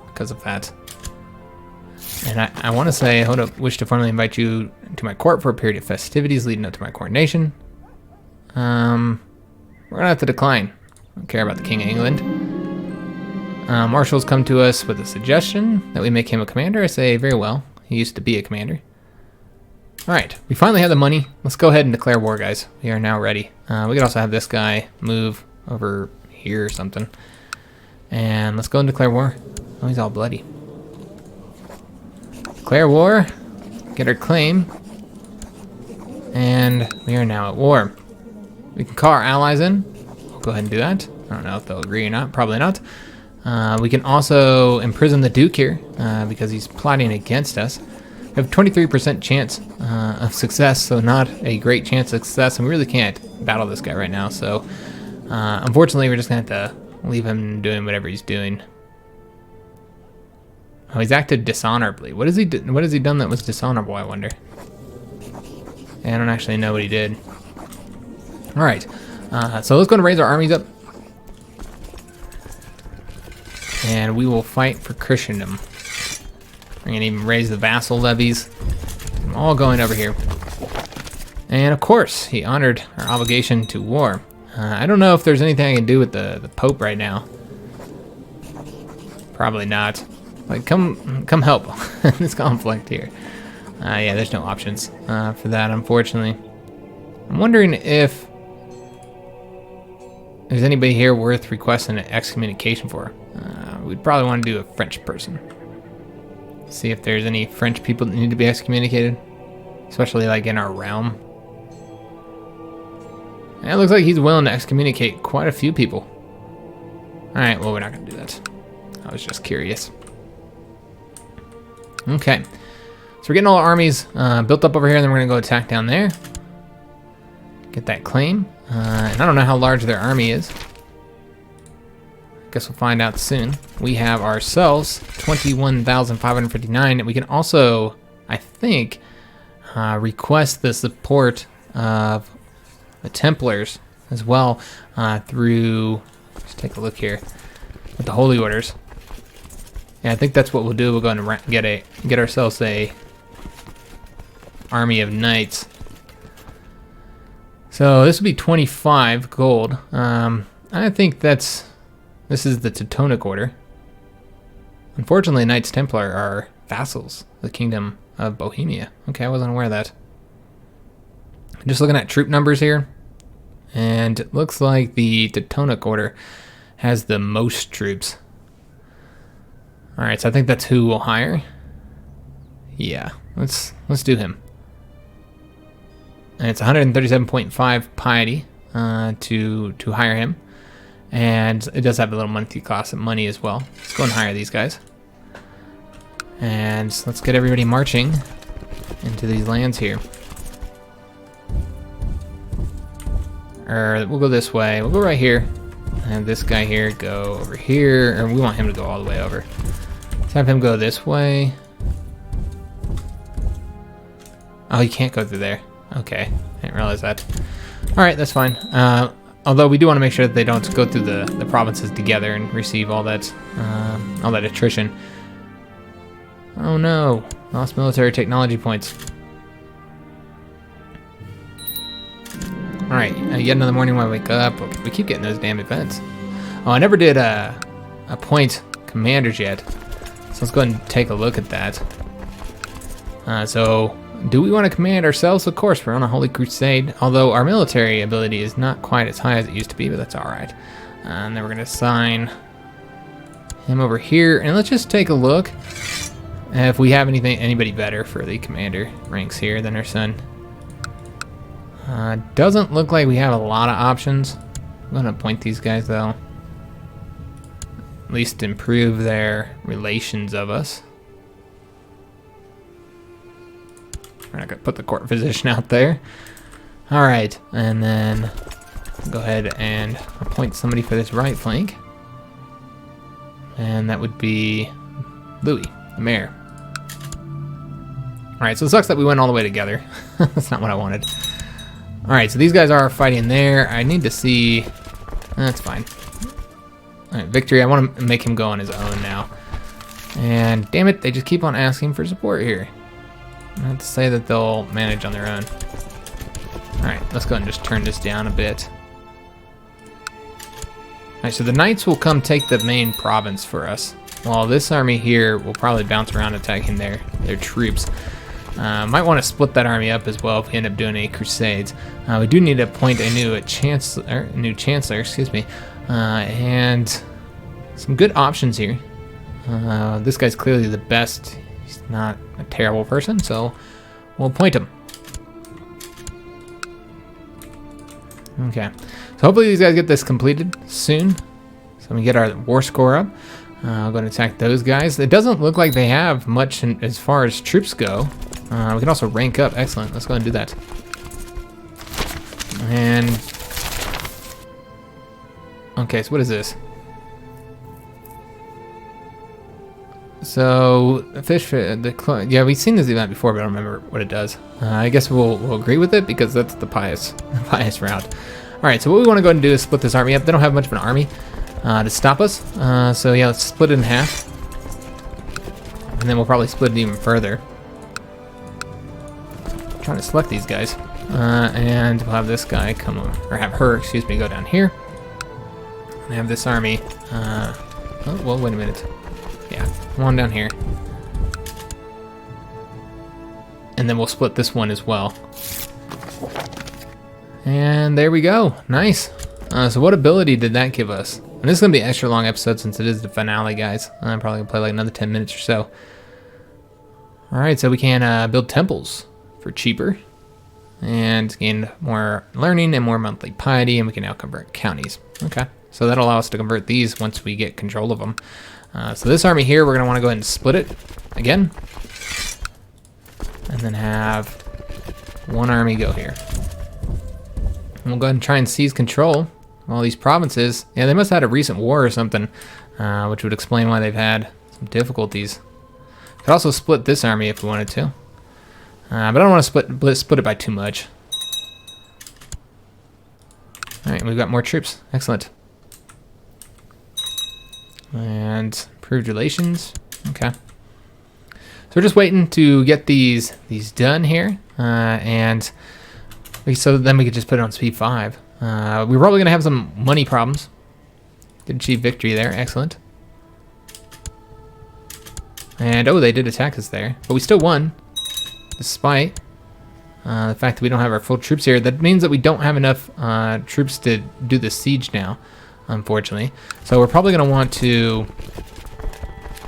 because of that. And I want to say, hold up, wish to formally invite you to my court for a period of festivities leading up to my coronation. We're going to have to decline. Don't care about the King of England. Marshals come to us with a suggestion that we make him a commander. I say, very well. He used to be a commander. Alright, we finally have the money. Let's go ahead and declare war, guys. We are now ready. We could also have this guy move over here or something. And let's go and declare war. Oh, he's all bloody. Declare war. Get our claim. And we are now at war. We can call our allies in. Go ahead and do that. I don't know if they'll agree or not. Probably not. We can also imprison the Duke here because he's plotting against us. We have a 23% chance of success, so not a great chance of success, and we really can't battle this guy right now. So unfortunately, we're just going to have to leave him doing whatever he's doing. Oh, he's acted dishonorably. What has he done that was dishonorable, I wonder? I don't actually know what he did. All right. So let's go and raise our armies up. and we will fight for Christendom. We're gonna even raise the vassal levies. I'm all going over here. And of course, he honored our obligation to war. I don't know if there's anything I can do with the Pope right now. Probably not. Like, come help this conflict here. Yeah, there's no options for that, unfortunately. I'm wondering if there's anybody here worth requesting an excommunication for. We'd probably want to do a French person. See if there's any French people that need to be excommunicated, especially like in our realm. And it looks like he's willing to excommunicate quite a few people. All right, well, we're not going to do that. I was just curious. Okay, so we're getting all our armies built up over here, and then we're going to go attack down there. Get that claim. And I don't know how large their army is. Guess we'll find out soon. We have ourselves 21,559. We can also, I think, request the support of the Templars as well through, let's take a look here, with the Holy Orders. Yeah, I think that's what we'll do. We'll go and get ourselves a army of knights. So this will be 25 gold. I think this is the Teutonic Order. Unfortunately, Knights Templar are vassals of the Kingdom of Bohemia. Okay, I wasn't aware of that. Just looking at troop numbers here, and it looks like the Teutonic Order has the most troops. All right, so I think that's who we'll hire. Yeah, let's do him. And it's 137.5 piety to hire him. And it does have a little monthly cost of money as well. Let's go and hire these guys. And let's get everybody marching into these lands here. Or we'll go this way. We'll go right here. And this guy here go over here. Or we want him to go all the way over. Let's have him go this way. Oh, you can't go through there. Okay, I didn't realize that. All right, that's fine. Although we do want to make sure that they don't go through the provinces together and receive all that attrition. Oh no, lost military technology points. All right, yet another morning when I wake up. We keep getting those damn events. Oh, I never did appoint commanders yet. So let's go ahead and take a look at that. So do we want to command ourselves? Of course, we're on a Holy Crusade, although our military ability is not quite as high as it used to be, but that's all right. And then we're going to assign him over here, and let's just take a look if we have anybody better for the commander ranks here than our son. Doesn't look like we have a lot of options. I'm going to appoint these guys, though. At least improve their relations of us. We're not going to put the court physician out there. All right, and then go ahead and appoint somebody for this right flank. And that would be Louis, the mayor. All right, so it sucks that we went all the way together. That's not what I wanted. All right, so these guys are fighting there. I need to see... That's fine. All right, victory. I want to make him go on his own now. And damn it, they just keep on asking for support here. I have to say that they'll manage on their own. Alright, let's go ahead and just turn this down a bit. Alright, so the knights will come take the main province for us, while this army here will probably bounce around attacking their troops. Might want to split that army up as well if we end up doing any crusades. We do need to appoint a new chancellor, excuse me, and some good options here. This guy's clearly the best. He's not a terrible person, so we'll appoint him. Okay, so hopefully these guys get this completed soon, so we get our war score up. I'll go and attack those guys. It doesn't look like they have much as far as troops go. We can also rank up. Excellent. Let's go and do that. And okay, so what is this? So yeah, we've seen this event before, but I don't remember what it does. I guess we'll agree with it because that's the pious route. All right, so what we want to go ahead and do is split this army up. They don't have much of an army, to stop us. So yeah, let's split it in half. And then we'll probably split it even further. I'm trying to select these guys. And we'll have this guy come over, or have her, excuse me, go down here. And have this army. Oh, well, wait a minute. Yeah, one down here. And then we'll split this one as well. And there we go. Nice. So what ability did that give us? And this is going to be an extra long episode since it is the finale, guys. I'm probably going to play like another 10 minutes or so. Alright, so we can build temples for cheaper. And gain more learning and more monthly piety. And we can now convert counties. Okay. So that'll allow us to convert these once we get control of them. So this army here, we're going to want to go ahead and split it again. And then have one army go here. And we'll go ahead and try and seize control of all these provinces. Yeah, they must have had a recent war or something, which would explain why they've had some difficulties. Could also split this army if we wanted to. But I don't want to split it by too much. Alright, we've got more troops. Excellent. And improved relations. Okay. So we're just waiting to get these done here. So then we could just put it on speed 5. We're probably going to have some money problems. Did achieve victory there. Excellent. And, oh, they did attack us there. But we still won. Despite the fact that we don't have our full troops here. That means that we don't have enough troops to do the siege now, unfortunately. So we're probably going to want to...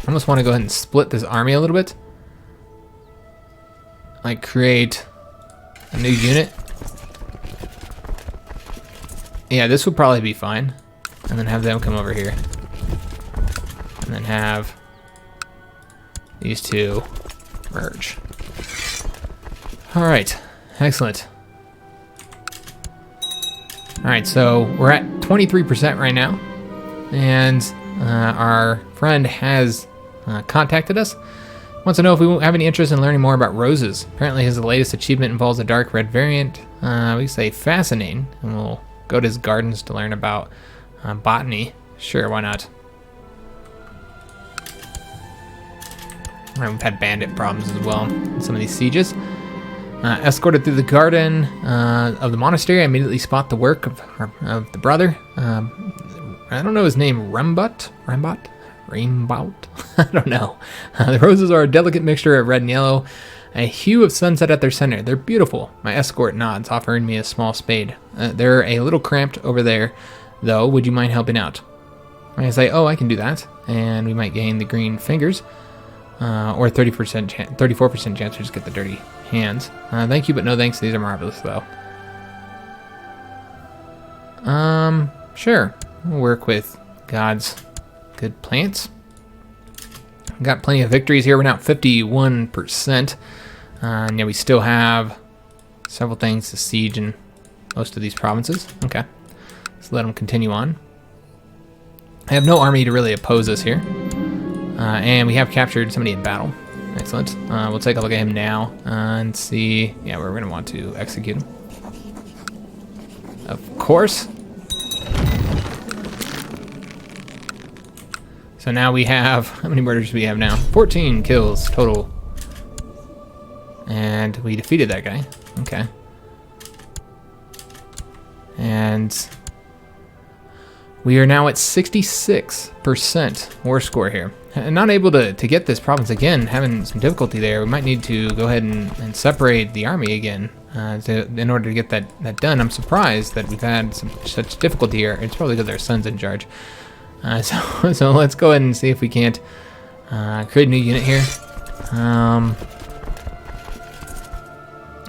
almost want to go ahead and split this army a little bit. Like, create a new unit. Yeah, this would probably be fine. And then have them come over here. And then have these two merge. Alright, excellent. Alright, so we're at 23% right now. And our friend has contacted us. Wants to know if we have any interest in learning more about roses. Apparently his latest achievement involves a dark red variant. We say fascinating. And we'll go to his gardens to learn about botany. Sure, why not? We've had bandit problems as well in some of these sieges. Escorted through the garden of the monastery, I immediately spot the work of the brother. I don't know his name, Rembot? I don't know. The roses are a delicate mixture of red and yellow, a hue of sunset at their center. They're beautiful. My escort nods, offering me a small spade. They're a little cramped over there, though. Would you mind helping out? I say, oh, I can do that. And we might gain the green fingers. Or 34% chance to just get the dirty hands. Thank you, but no thanks. These are marvelous, though. Sure. We'll work with God's good plants. Got plenty of victories here. We're now at 51%. And yeah, we still have several things to siege in most of these provinces. Okay. Let's let them continue on. I have no army to really oppose us here. And we have captured somebody in battle. Excellent. We'll take a look at him now and see. Yeah, we're going to want to execute him. Of course. So now we have, how many murders do we have now? 14 kills total. And we defeated that guy. Okay. And we are now at 66% war score here. And not able to get this province again, having some difficulty there. We might need to go ahead and separate the army again in order to get that done. I'm surprised that we've had such difficulty here. It's probably because our son's in charge. So let's go ahead and see if we can't create a new unit here. How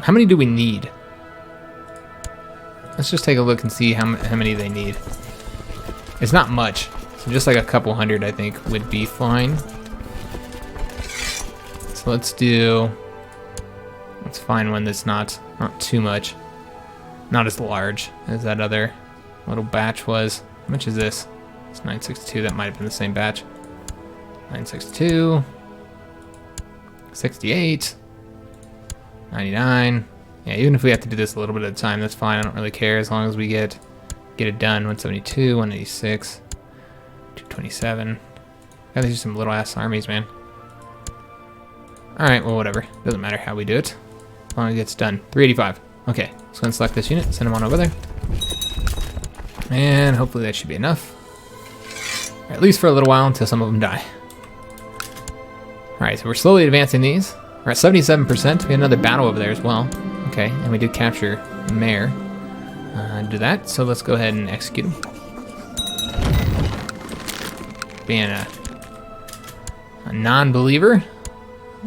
many do we need? Let's just take a look and see how many they need. It's not much. So just like a couple hundred, I think, would be fine. So let's find one that's not too much. Not as large as that other little batch was. How much is this? It's 962. That might have been the same batch. 962. 68. 99. Yeah, even if we have to do this a little bit at a time, that's fine. I don't really care as long as we get it done. 172, 186. 527. God, these are some little ass armies, man. Alright, well, whatever. Doesn't matter how we do it. As long as it gets done. 385. Okay, let's go and select this unit, send them on over there. And hopefully that should be enough. Or at least for a little while until some of them die. Alright, so we're slowly advancing these. We're at 77%. We had another battle over there as well. Okay, and we did capture the mayor. Do that, so let's go ahead and execute him. Being a non-believer.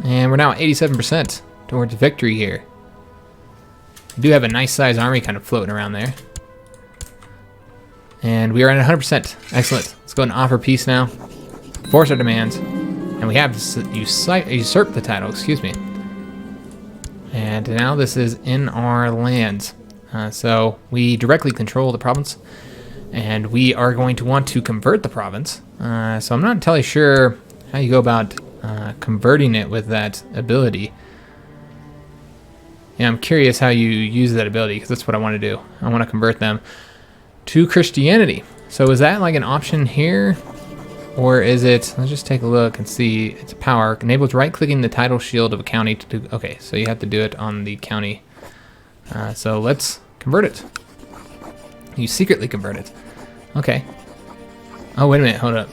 And we're now at 87% towards victory here. We do have a nice sized army kind of floating around there. And we are at 100%. Excellent. Let's go and offer peace now. Force our demands. And we have usurped the title, excuse me. And now this is in our lands. So we directly control the province. And we are going to want to convert the province. So I'm not entirely sure how you go about converting it with that ability. Yeah, I'm curious how you use that ability, because that's what I want to do. I want to convert them to Christianity. So is that like an option here? Or is it, let's just take a look and see, it's a power, enables right-clicking the title shield of a county to do, okay, so you have to do it on the county. So let's convert it. You secretly convert it. Okay. Oh, wait a minute, hold up.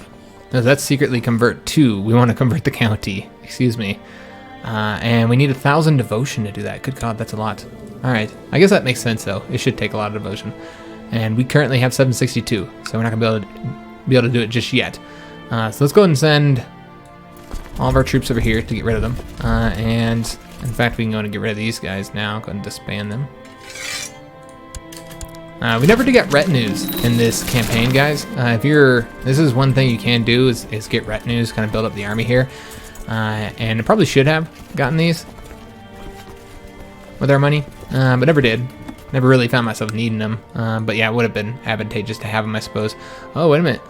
No, that's secretly convert to, we want to convert the county, excuse me. And we need 1,000 devotion to do that. Good God, that's a lot. Alright, I guess that makes sense though. It should take a lot of devotion. And we currently have 762, so we're not going to be able to do it just yet. So let's go ahead and send all of our troops over here to get rid of them. And in fact, we can go and get rid of these guys now. Go ahead and disband them. We never did get retinues in this campaign, guys. This is one thing you can do is get retinues, kind of build up the army here. And I probably should have gotten these with our money, but never did. Never really found myself needing them. But yeah, it would have been advantageous to have them, I suppose. Oh, wait a minute.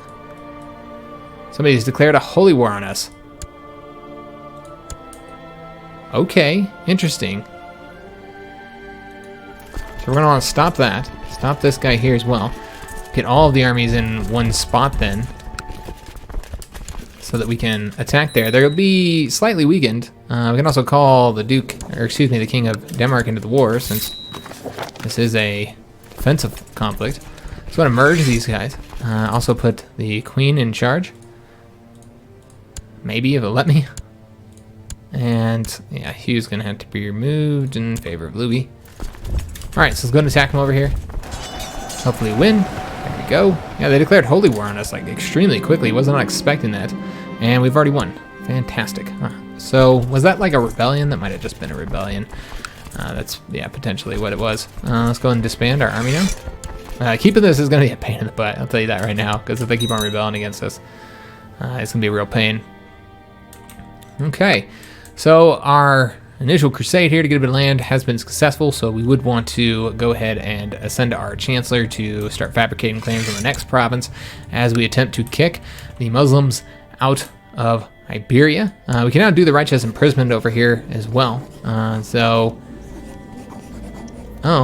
Somebody's declared a holy war on us. Okay, interesting. So we're going to want to stop that. Stop this guy here as well. Get all of the armies in one spot then, so that we can attack there. They'll be slightly weakened. We can also call the the King of Denmark into the war, since this is a defensive conflict. So I'm going to merge these guys. Also put the Queen in charge. Maybe, if it'll let me. And yeah, Hugh's going to have to be removed in favor of Louis. Alright, so let's go and attack him over here. Hopefully win. There we go. Yeah, they declared holy war on us like extremely quickly. Wasn't expecting that. And we've already won. Fantastic. So was that like a rebellion? That might have just been a rebellion. That's, yeah, potentially what it was. Let's go and disband our army now. Keeping this is going to be a pain in the butt. I'll tell you that right now. Because if they keep on rebelling against us, it's going to be a real pain. Okay. So our initial crusade here to get a bit of land has been successful, so we would want to go ahead and ascend our chancellor to start fabricating claims on the next province as we attempt to kick the Muslims out of Iberia. We can now do the righteous imprisonment over here as well. Oh,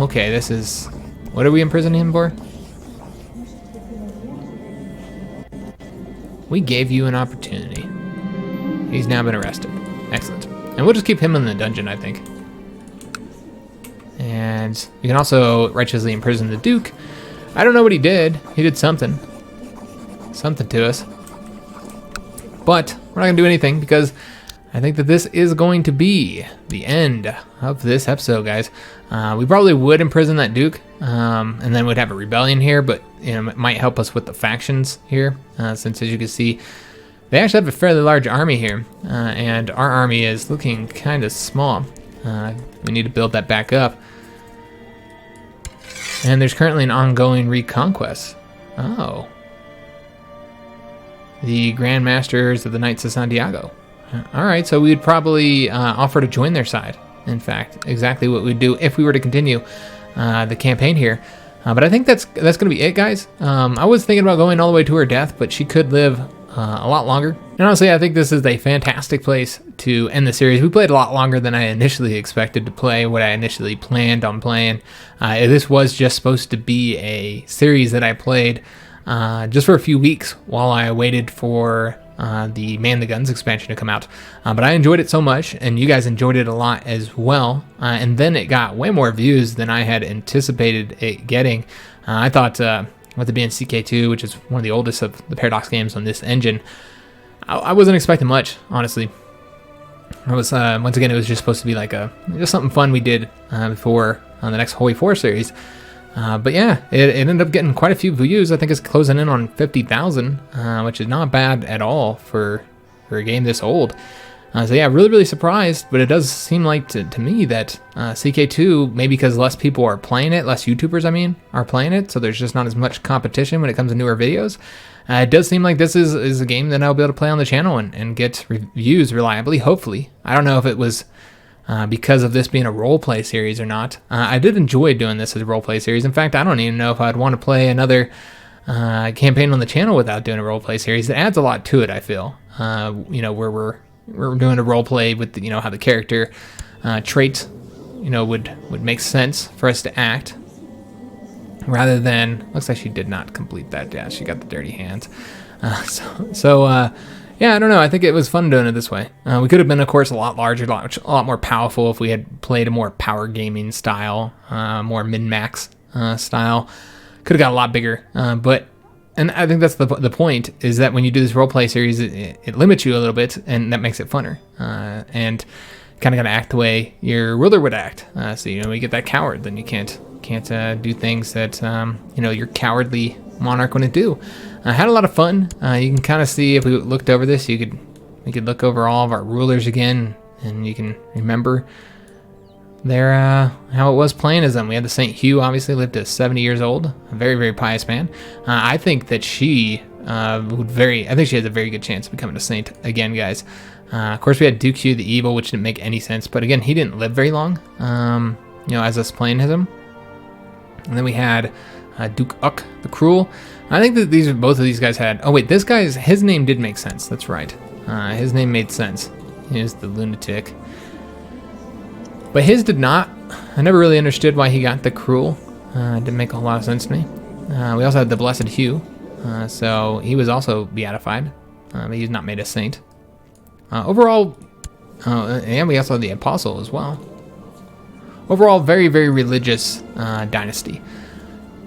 okay, this is, what are we imprisoning him for? We gave you an opportunity. He's now been arrested. Excellent. And we'll just keep him in the dungeon, I think. And we can also righteously imprison the Duke. I don't know what he did. He did something. Something to us. But we're not going to do anything because I think that this is going to be the end of this episode, guys. We probably would imprison that Duke, and then we'd have a rebellion here, but you know, it might help us with the factions here, since as you can see, they actually have a fairly large army here, and our army is looking kind of small. We need to build that back up. And there's currently an ongoing reconquest. Oh. The Grand Masters of the Knights of Santiago. Alright, so we would probably offer to join their side. In fact, exactly what we'd do if we were to continue the campaign here. But I think that's going to be it, guys. I was thinking about going all the way to her death, but she could live a lot longer. And honestly, I think this is a fantastic place to end the series. We played a lot longer than I initially expected to play, what I initially planned on playing. This was just supposed to be a series that I played just for a few weeks while I waited for the Man the Guns expansion to come out. But I enjoyed it so much, and you guys enjoyed it a lot as well. And then it got way more views than I had anticipated it getting. I thought with it being CK2, which is one of the oldest of the Paradox games on this engine, I wasn't expecting much, honestly. It was once again, it was just supposed to be like just something fun we did before on the next Holy 4 series. But yeah, it ended up getting quite a few views. I think it's closing in on 50,000, which is not bad at all for a game this old. So yeah, really surprised, but it does seem like to me that CK2, maybe because less people are playing it, less YouTubers, I mean, are playing it, so there's just not as much competition when it comes to newer videos. It does seem like this is a game that I'll be able to play on the channel and get reviews reliably, hopefully. I don't know if it was because of this being a roleplay series or not. I did enjoy doing this as a roleplay series. In fact, I don't even know if I'd want to play another campaign on the channel without doing a roleplay series. It adds a lot to it, I feel. Where we're doing a roleplay with how the character traits would make sense for us to act, rather than, looks like she did not complete that. Yeah, she got the dirty hands. Yeah, I don't know. I think it was fun doing it this way. We could have been, of course, a lot larger, a lot more powerful if we had played a more power gaming style, more min-max style. Could have got a lot bigger, and I think that's the point, is that when you do this roleplay series, it limits you a little bit, and that makes it funner. And kind of got to act the way your ruler would act. So you get that coward, then you can't do things that your cowardly monarch wouldn't do. I had a lot of fun. You can kind of see, if we looked over this, we could look over all of our rulers again, and you can remember how it was playing as them. We had the Saint Hugh, obviously lived to 70 years old, a very pious man. I think that she I think she has a very good chance of becoming a saint again, guys. Of course, we had Duke Hugh the Evil, which didn't make any sense, but again, he didn't live very long. As us playing as him. And then we had Duke Uck the Cruel. I think that both of these guys had. Oh wait, his name did make sense. That's right. His name made sense. He is the lunatic. But his did not. I never really understood why he got the Cruel. It didn't make a whole lot of sense to me. We also had the Blessed Hugh. So he was also beatified. But he's not made a saint. Overall, and we also had the Apostle as well. Overall, very religious dynasty.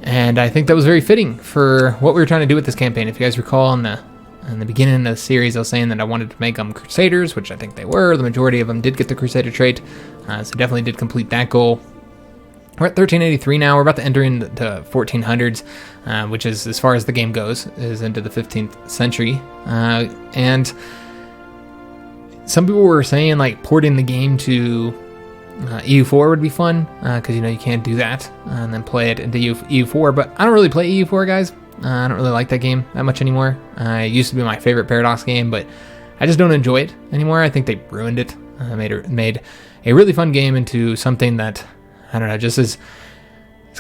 And I think that was very fitting for what we were trying to do with this campaign. If you guys recall, in the beginning of the series, I was saying that I wanted to make them Crusaders, which I think they were. The majority of them did get the Crusader trait, so definitely did complete that goal. We're at 1383 now. We're about to enter into 1400s, which is, as far as the game goes, is into the 15th century. And some people were saying like porting the game to EU4 would be fun, because you can't do that and then play it into EU4. But I don't really play EU4, guys. I don't really like that game that much anymore. It used to be my favorite Paradox game, but I just don't enjoy it anymore. I think they ruined it. Made a really fun game into something that, I don't know, just is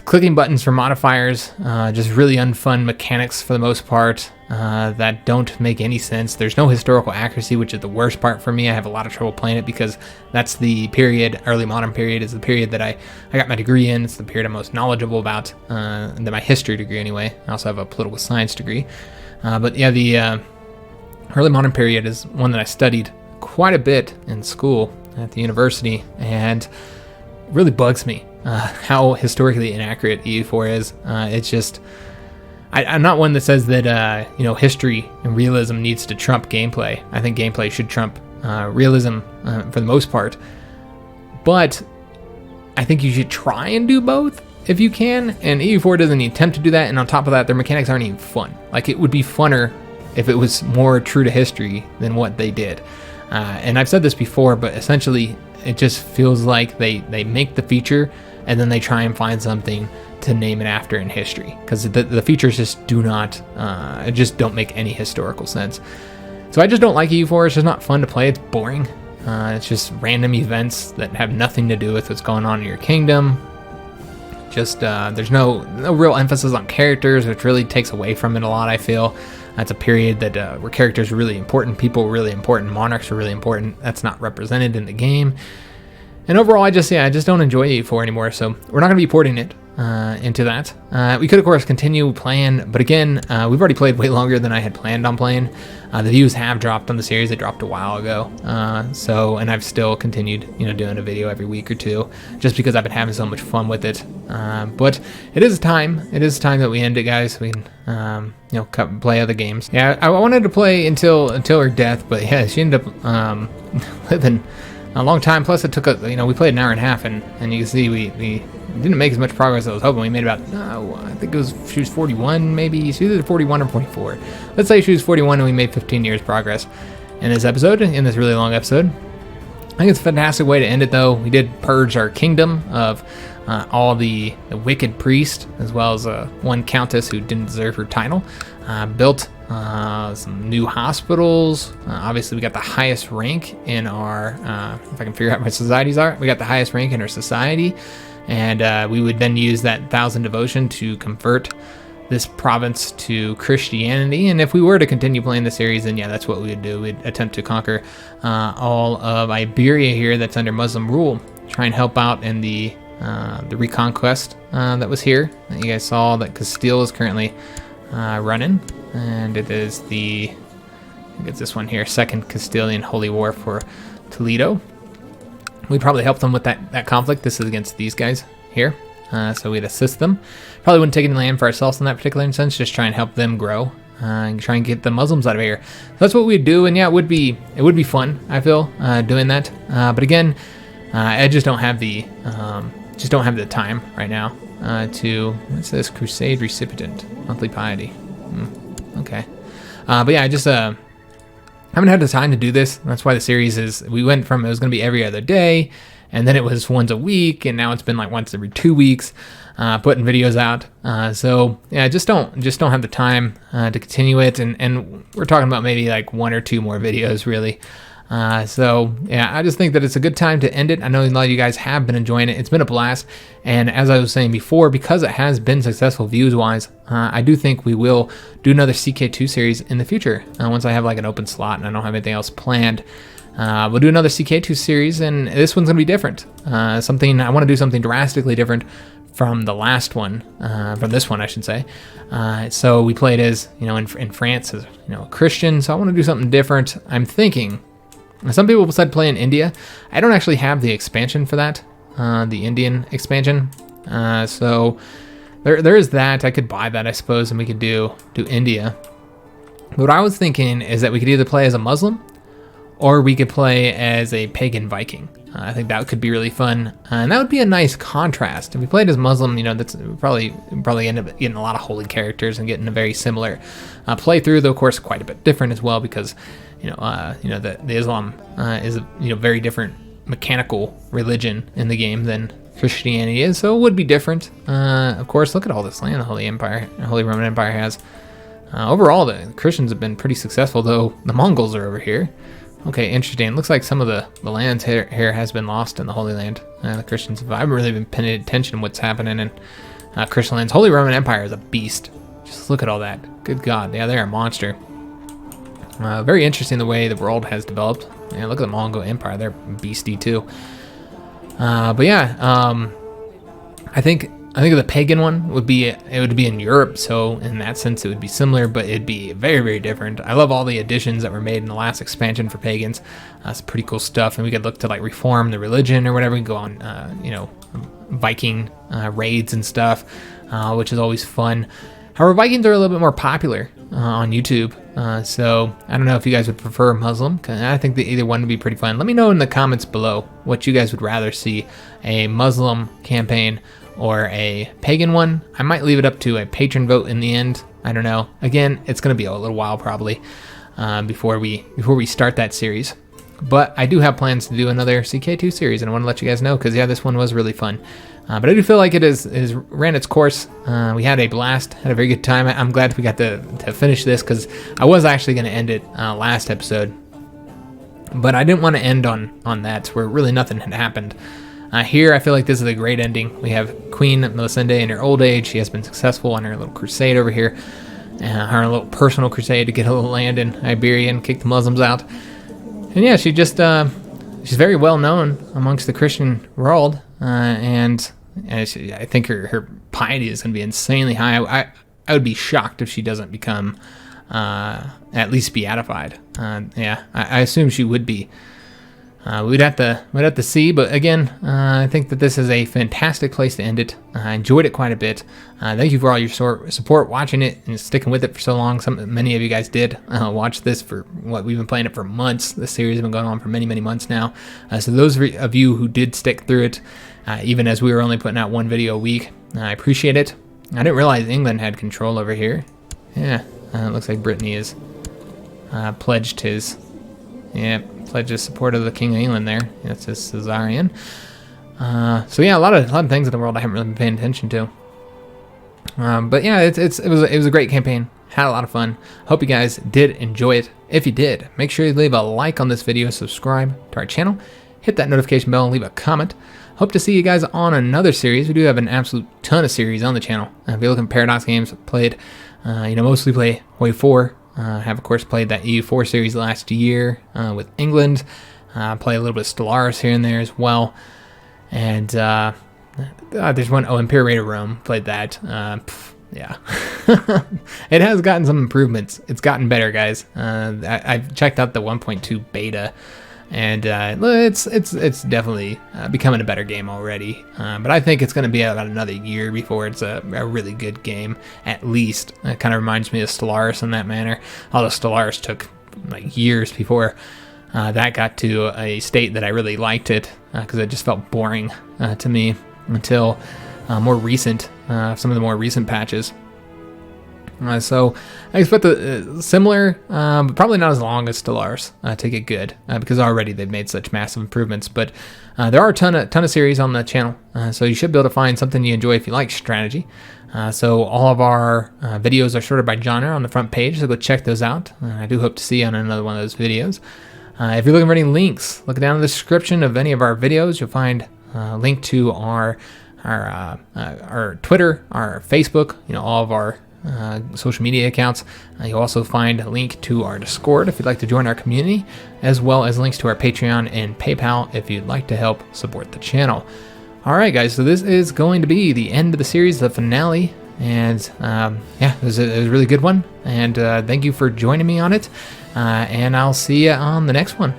clicking buttons for modifiers, just really unfun mechanics for the most part, that don't make any sense. There's no historical accuracy, which is the worst part for me. I have a lot of trouble playing it because that's the period, early modern period, is the period that I got my degree in. It's the period I'm most knowledgeable about, my history degree anyway. I also have a political science degree. But yeah, the early modern period is one that I studied quite a bit in school at the university, and it really bugs me how historically inaccurate EU4 is. It's just, I'm not one that says that history and realism needs to trump gameplay. I think gameplay should trump realism for the most part, but I think you should try and do both if you can, and EU4 doesn't even attempt to do that, and on top of that, their mechanics aren't even fun. Like, it would be funner if it was more true to history than what they did. And I've said this before, but essentially it just feels like they make the feature and then they try and find something to name it after in history, because the features just don't make any historical sense. So I just don't like EU4. It's just not fun to play. It's boring. It's just random events that have nothing to do with what's going on in your kingdom. Just there's no real emphasis on characters, which really takes away from it a lot, I feel. That's a period that where characters are really important, people are really important, monarchs are really important. That's not represented in the game. And overall, I just don't enjoy EU4 anymore, so we're not going to be porting it. into that. We could, of course, continue playing, but again, we've already played way longer than I had planned on playing. The views have dropped on the series. They dropped a while ago. And I've still continued, doing a video every week or two, just because I've been having so much fun with it. But it is time. It is time that we end it, guys. We can, play other games. Yeah, I wanted to play until her death, but yeah, she ended up living a long time. Plus, it took we played an hour and a half, and you can see we didn't make as much progress as I was hoping. We made about, I think she was 41, maybe. She was either 41 or 44. Let's say she was 41, and we made 15 years progress in this episode, in this really long episode. I think it's a fantastic way to end it, though. We did purge our kingdom of all the wicked priest, as well as one countess who didn't deserve her title. Built some new hospitals. Obviously, we got the highest rank in our, if I can figure out what my societies are, we got the highest rank in our society. And we would then use that 1,000 devotion to convert this province to Christianity. And if we were to continue playing the series, then yeah, that's what we would do. We'd attempt to conquer all of Iberia here that's under Muslim rule. Try and help out in the reconquest that was here. You guys saw that Castile is currently running. And it is I think it's this one here, Second Castilian Holy War for Toledo. We'd probably help them with that conflict. This is against these guys here. So we'd assist them. Probably wouldn't take any land for ourselves in that particular instance. Just try and help them grow. And try and get the Muslims out of here. So that's what we'd do. And yeah, it would be fun, I feel, doing that. But again, I just don't have the time right now to, what's this? Crusade recipient, monthly piety. Okay. But yeah, I just haven't had the time to do this. That's why the series we went from, it was going to be every other day, and then it was once a week, and now it's been like once every 2 weeks, putting videos out. So yeah, I just don't have the time to continue it, and we're talking about maybe like 1 or 2 more videos, really. So yeah, I just think that it's a good time to end it. I know a lot of you guys have been enjoying it. It's been a blast. And as I was saying before, because it has been successful views wise, I do think we will do another CK2 series in the future. Once I have like an open slot and I don't have anything else planned, we'll do another CK2 series, and this one's going to be different. I want to do something drastically different from the last one, from this one, I should say. So we played as, in France as, a Christian. So I want to do something different. I'm thinking, some people said play in India. I don't actually have the expansion for that, the Indian expansion. So there is that. I could buy that, I suppose, and we could do India. But what I was thinking is that we could either play as a Muslim or we could play as a pagan Viking. I think that could be really fun, and that would be a nice contrast. If we played as Muslim, that's probably end up getting a lot of holy characters and getting a very similar playthrough, though of course quite a bit different as well, because the Islam is a very different mechanical religion in the game than Christianity is, so it would be different. Of course, look at all this land the Holy Roman Empire has. Overall, the Christians have been pretty successful, though the Mongols are over here. Okay, interesting. Looks like some of the lands here has been lost in the Holy Land. The Christians I haven't really been paying attention to what's happening in Christian lands. Holy Roman Empire is a beast. Just look at all that. Good God. Yeah, they're a monster. Very interesting the way the world has developed. Yeah, look at the Mongol Empire. They're beastie too. But yeah, I think the pagan one would be in Europe, so in that sense it would be similar, but it'd be very, very different. I love all the additions that were made in the last expansion for pagans. It's pretty cool stuff, and we could look to like reform the religion or whatever. We can go on, Viking raids and stuff, which is always fun. However, Vikings are a little bit more popular on YouTube, so I don't know if you guys would prefer Muslim. I think that either one would be pretty fun. Let me know in the comments below what you guys would rather see, a Muslim campaign or a pagan one. I might leave it up to a patron vote in the end. I don't know. Again, it's going to be a little while probably before we start that series. But I do have plans to do another CK2 series, and I want to let you guys know because yeah, this one was really fun. But I do feel like it is ran its course. We had a blast, had a very good time. I'm glad we got to finish this because I was actually going to end it last episode, but I didn't want to end on that where really nothing had happened. Here, I feel like this is a great ending. We have Queen Mélisende in her old age. She has been successful on her little crusade over here, her little personal crusade to get a little land in Iberia and kick the Muslims out. And yeah, she's very well known amongst the Christian world, and and I think her piety is going to be insanely high. I would be shocked if she doesn't become at least beatified. Yeah, I assume she would be. We'd have to see, but again, I think that this is a fantastic place to end it. I enjoyed it quite a bit. Thank you for all your support watching it and sticking with it for so long. Many of you guys did watch this for what we've been playing it for months. This series has been going on for many months now. So those of you who did stick through it, even as we were only putting out one video a week, I appreciate it. I didn't realize England had control over here. Yeah, it looks like Brittany is pledged his support of the King of England there. That's his Caesarian. So yeah, a lot of things in the world I haven't really been paying attention to. But yeah, it was a great campaign. Had a lot of fun. Hope you guys did enjoy it. If you did, make sure you leave a like on this video, subscribe to our channel, hit that notification bell, and leave a comment. Hope to see you guys on another series. We do have an absolute ton of series on the channel. If you look at Paradox games, I've played, mostly play Wave 4. Have of course played that EU4 series last year with England. Play a little bit of Stellaris here and there as well. And there's one, Imperator Rome, played that. Yeah. It has gotten some improvements. It's gotten better, guys. I've checked out the 1.2 beta, and it's definitely becoming a better game already. But I think it's going to be about another year before it's a really good game, at least. It kind of reminds me of Stellaris in that manner, although Stellaris took like years before that got to a state that I really liked it, because it just felt boring to me until some of the more recent patches. So I expect similar, but probably not as long as Stellaris to get good, because already they've made such massive improvements. But there are a ton of series on the channel, so you should be able to find something you enjoy if you like strategy. So all of our videos are sorted by genre on the front page, so go check those out. I do hope to see you on another one of those videos. If you're looking for any links, look down in the description of any of our videos. You'll find a link to our Twitter, our Facebook, all of our social media accounts. You'll also find a link to our Discord if you'd like to join our community, as well as links to our Patreon and PayPal if you'd like to help support the channel. All right, guys, so this is going to be the end of the series, the finale, and yeah, it was a really good one, and thank you for joining me on it, and I'll see you on the next one.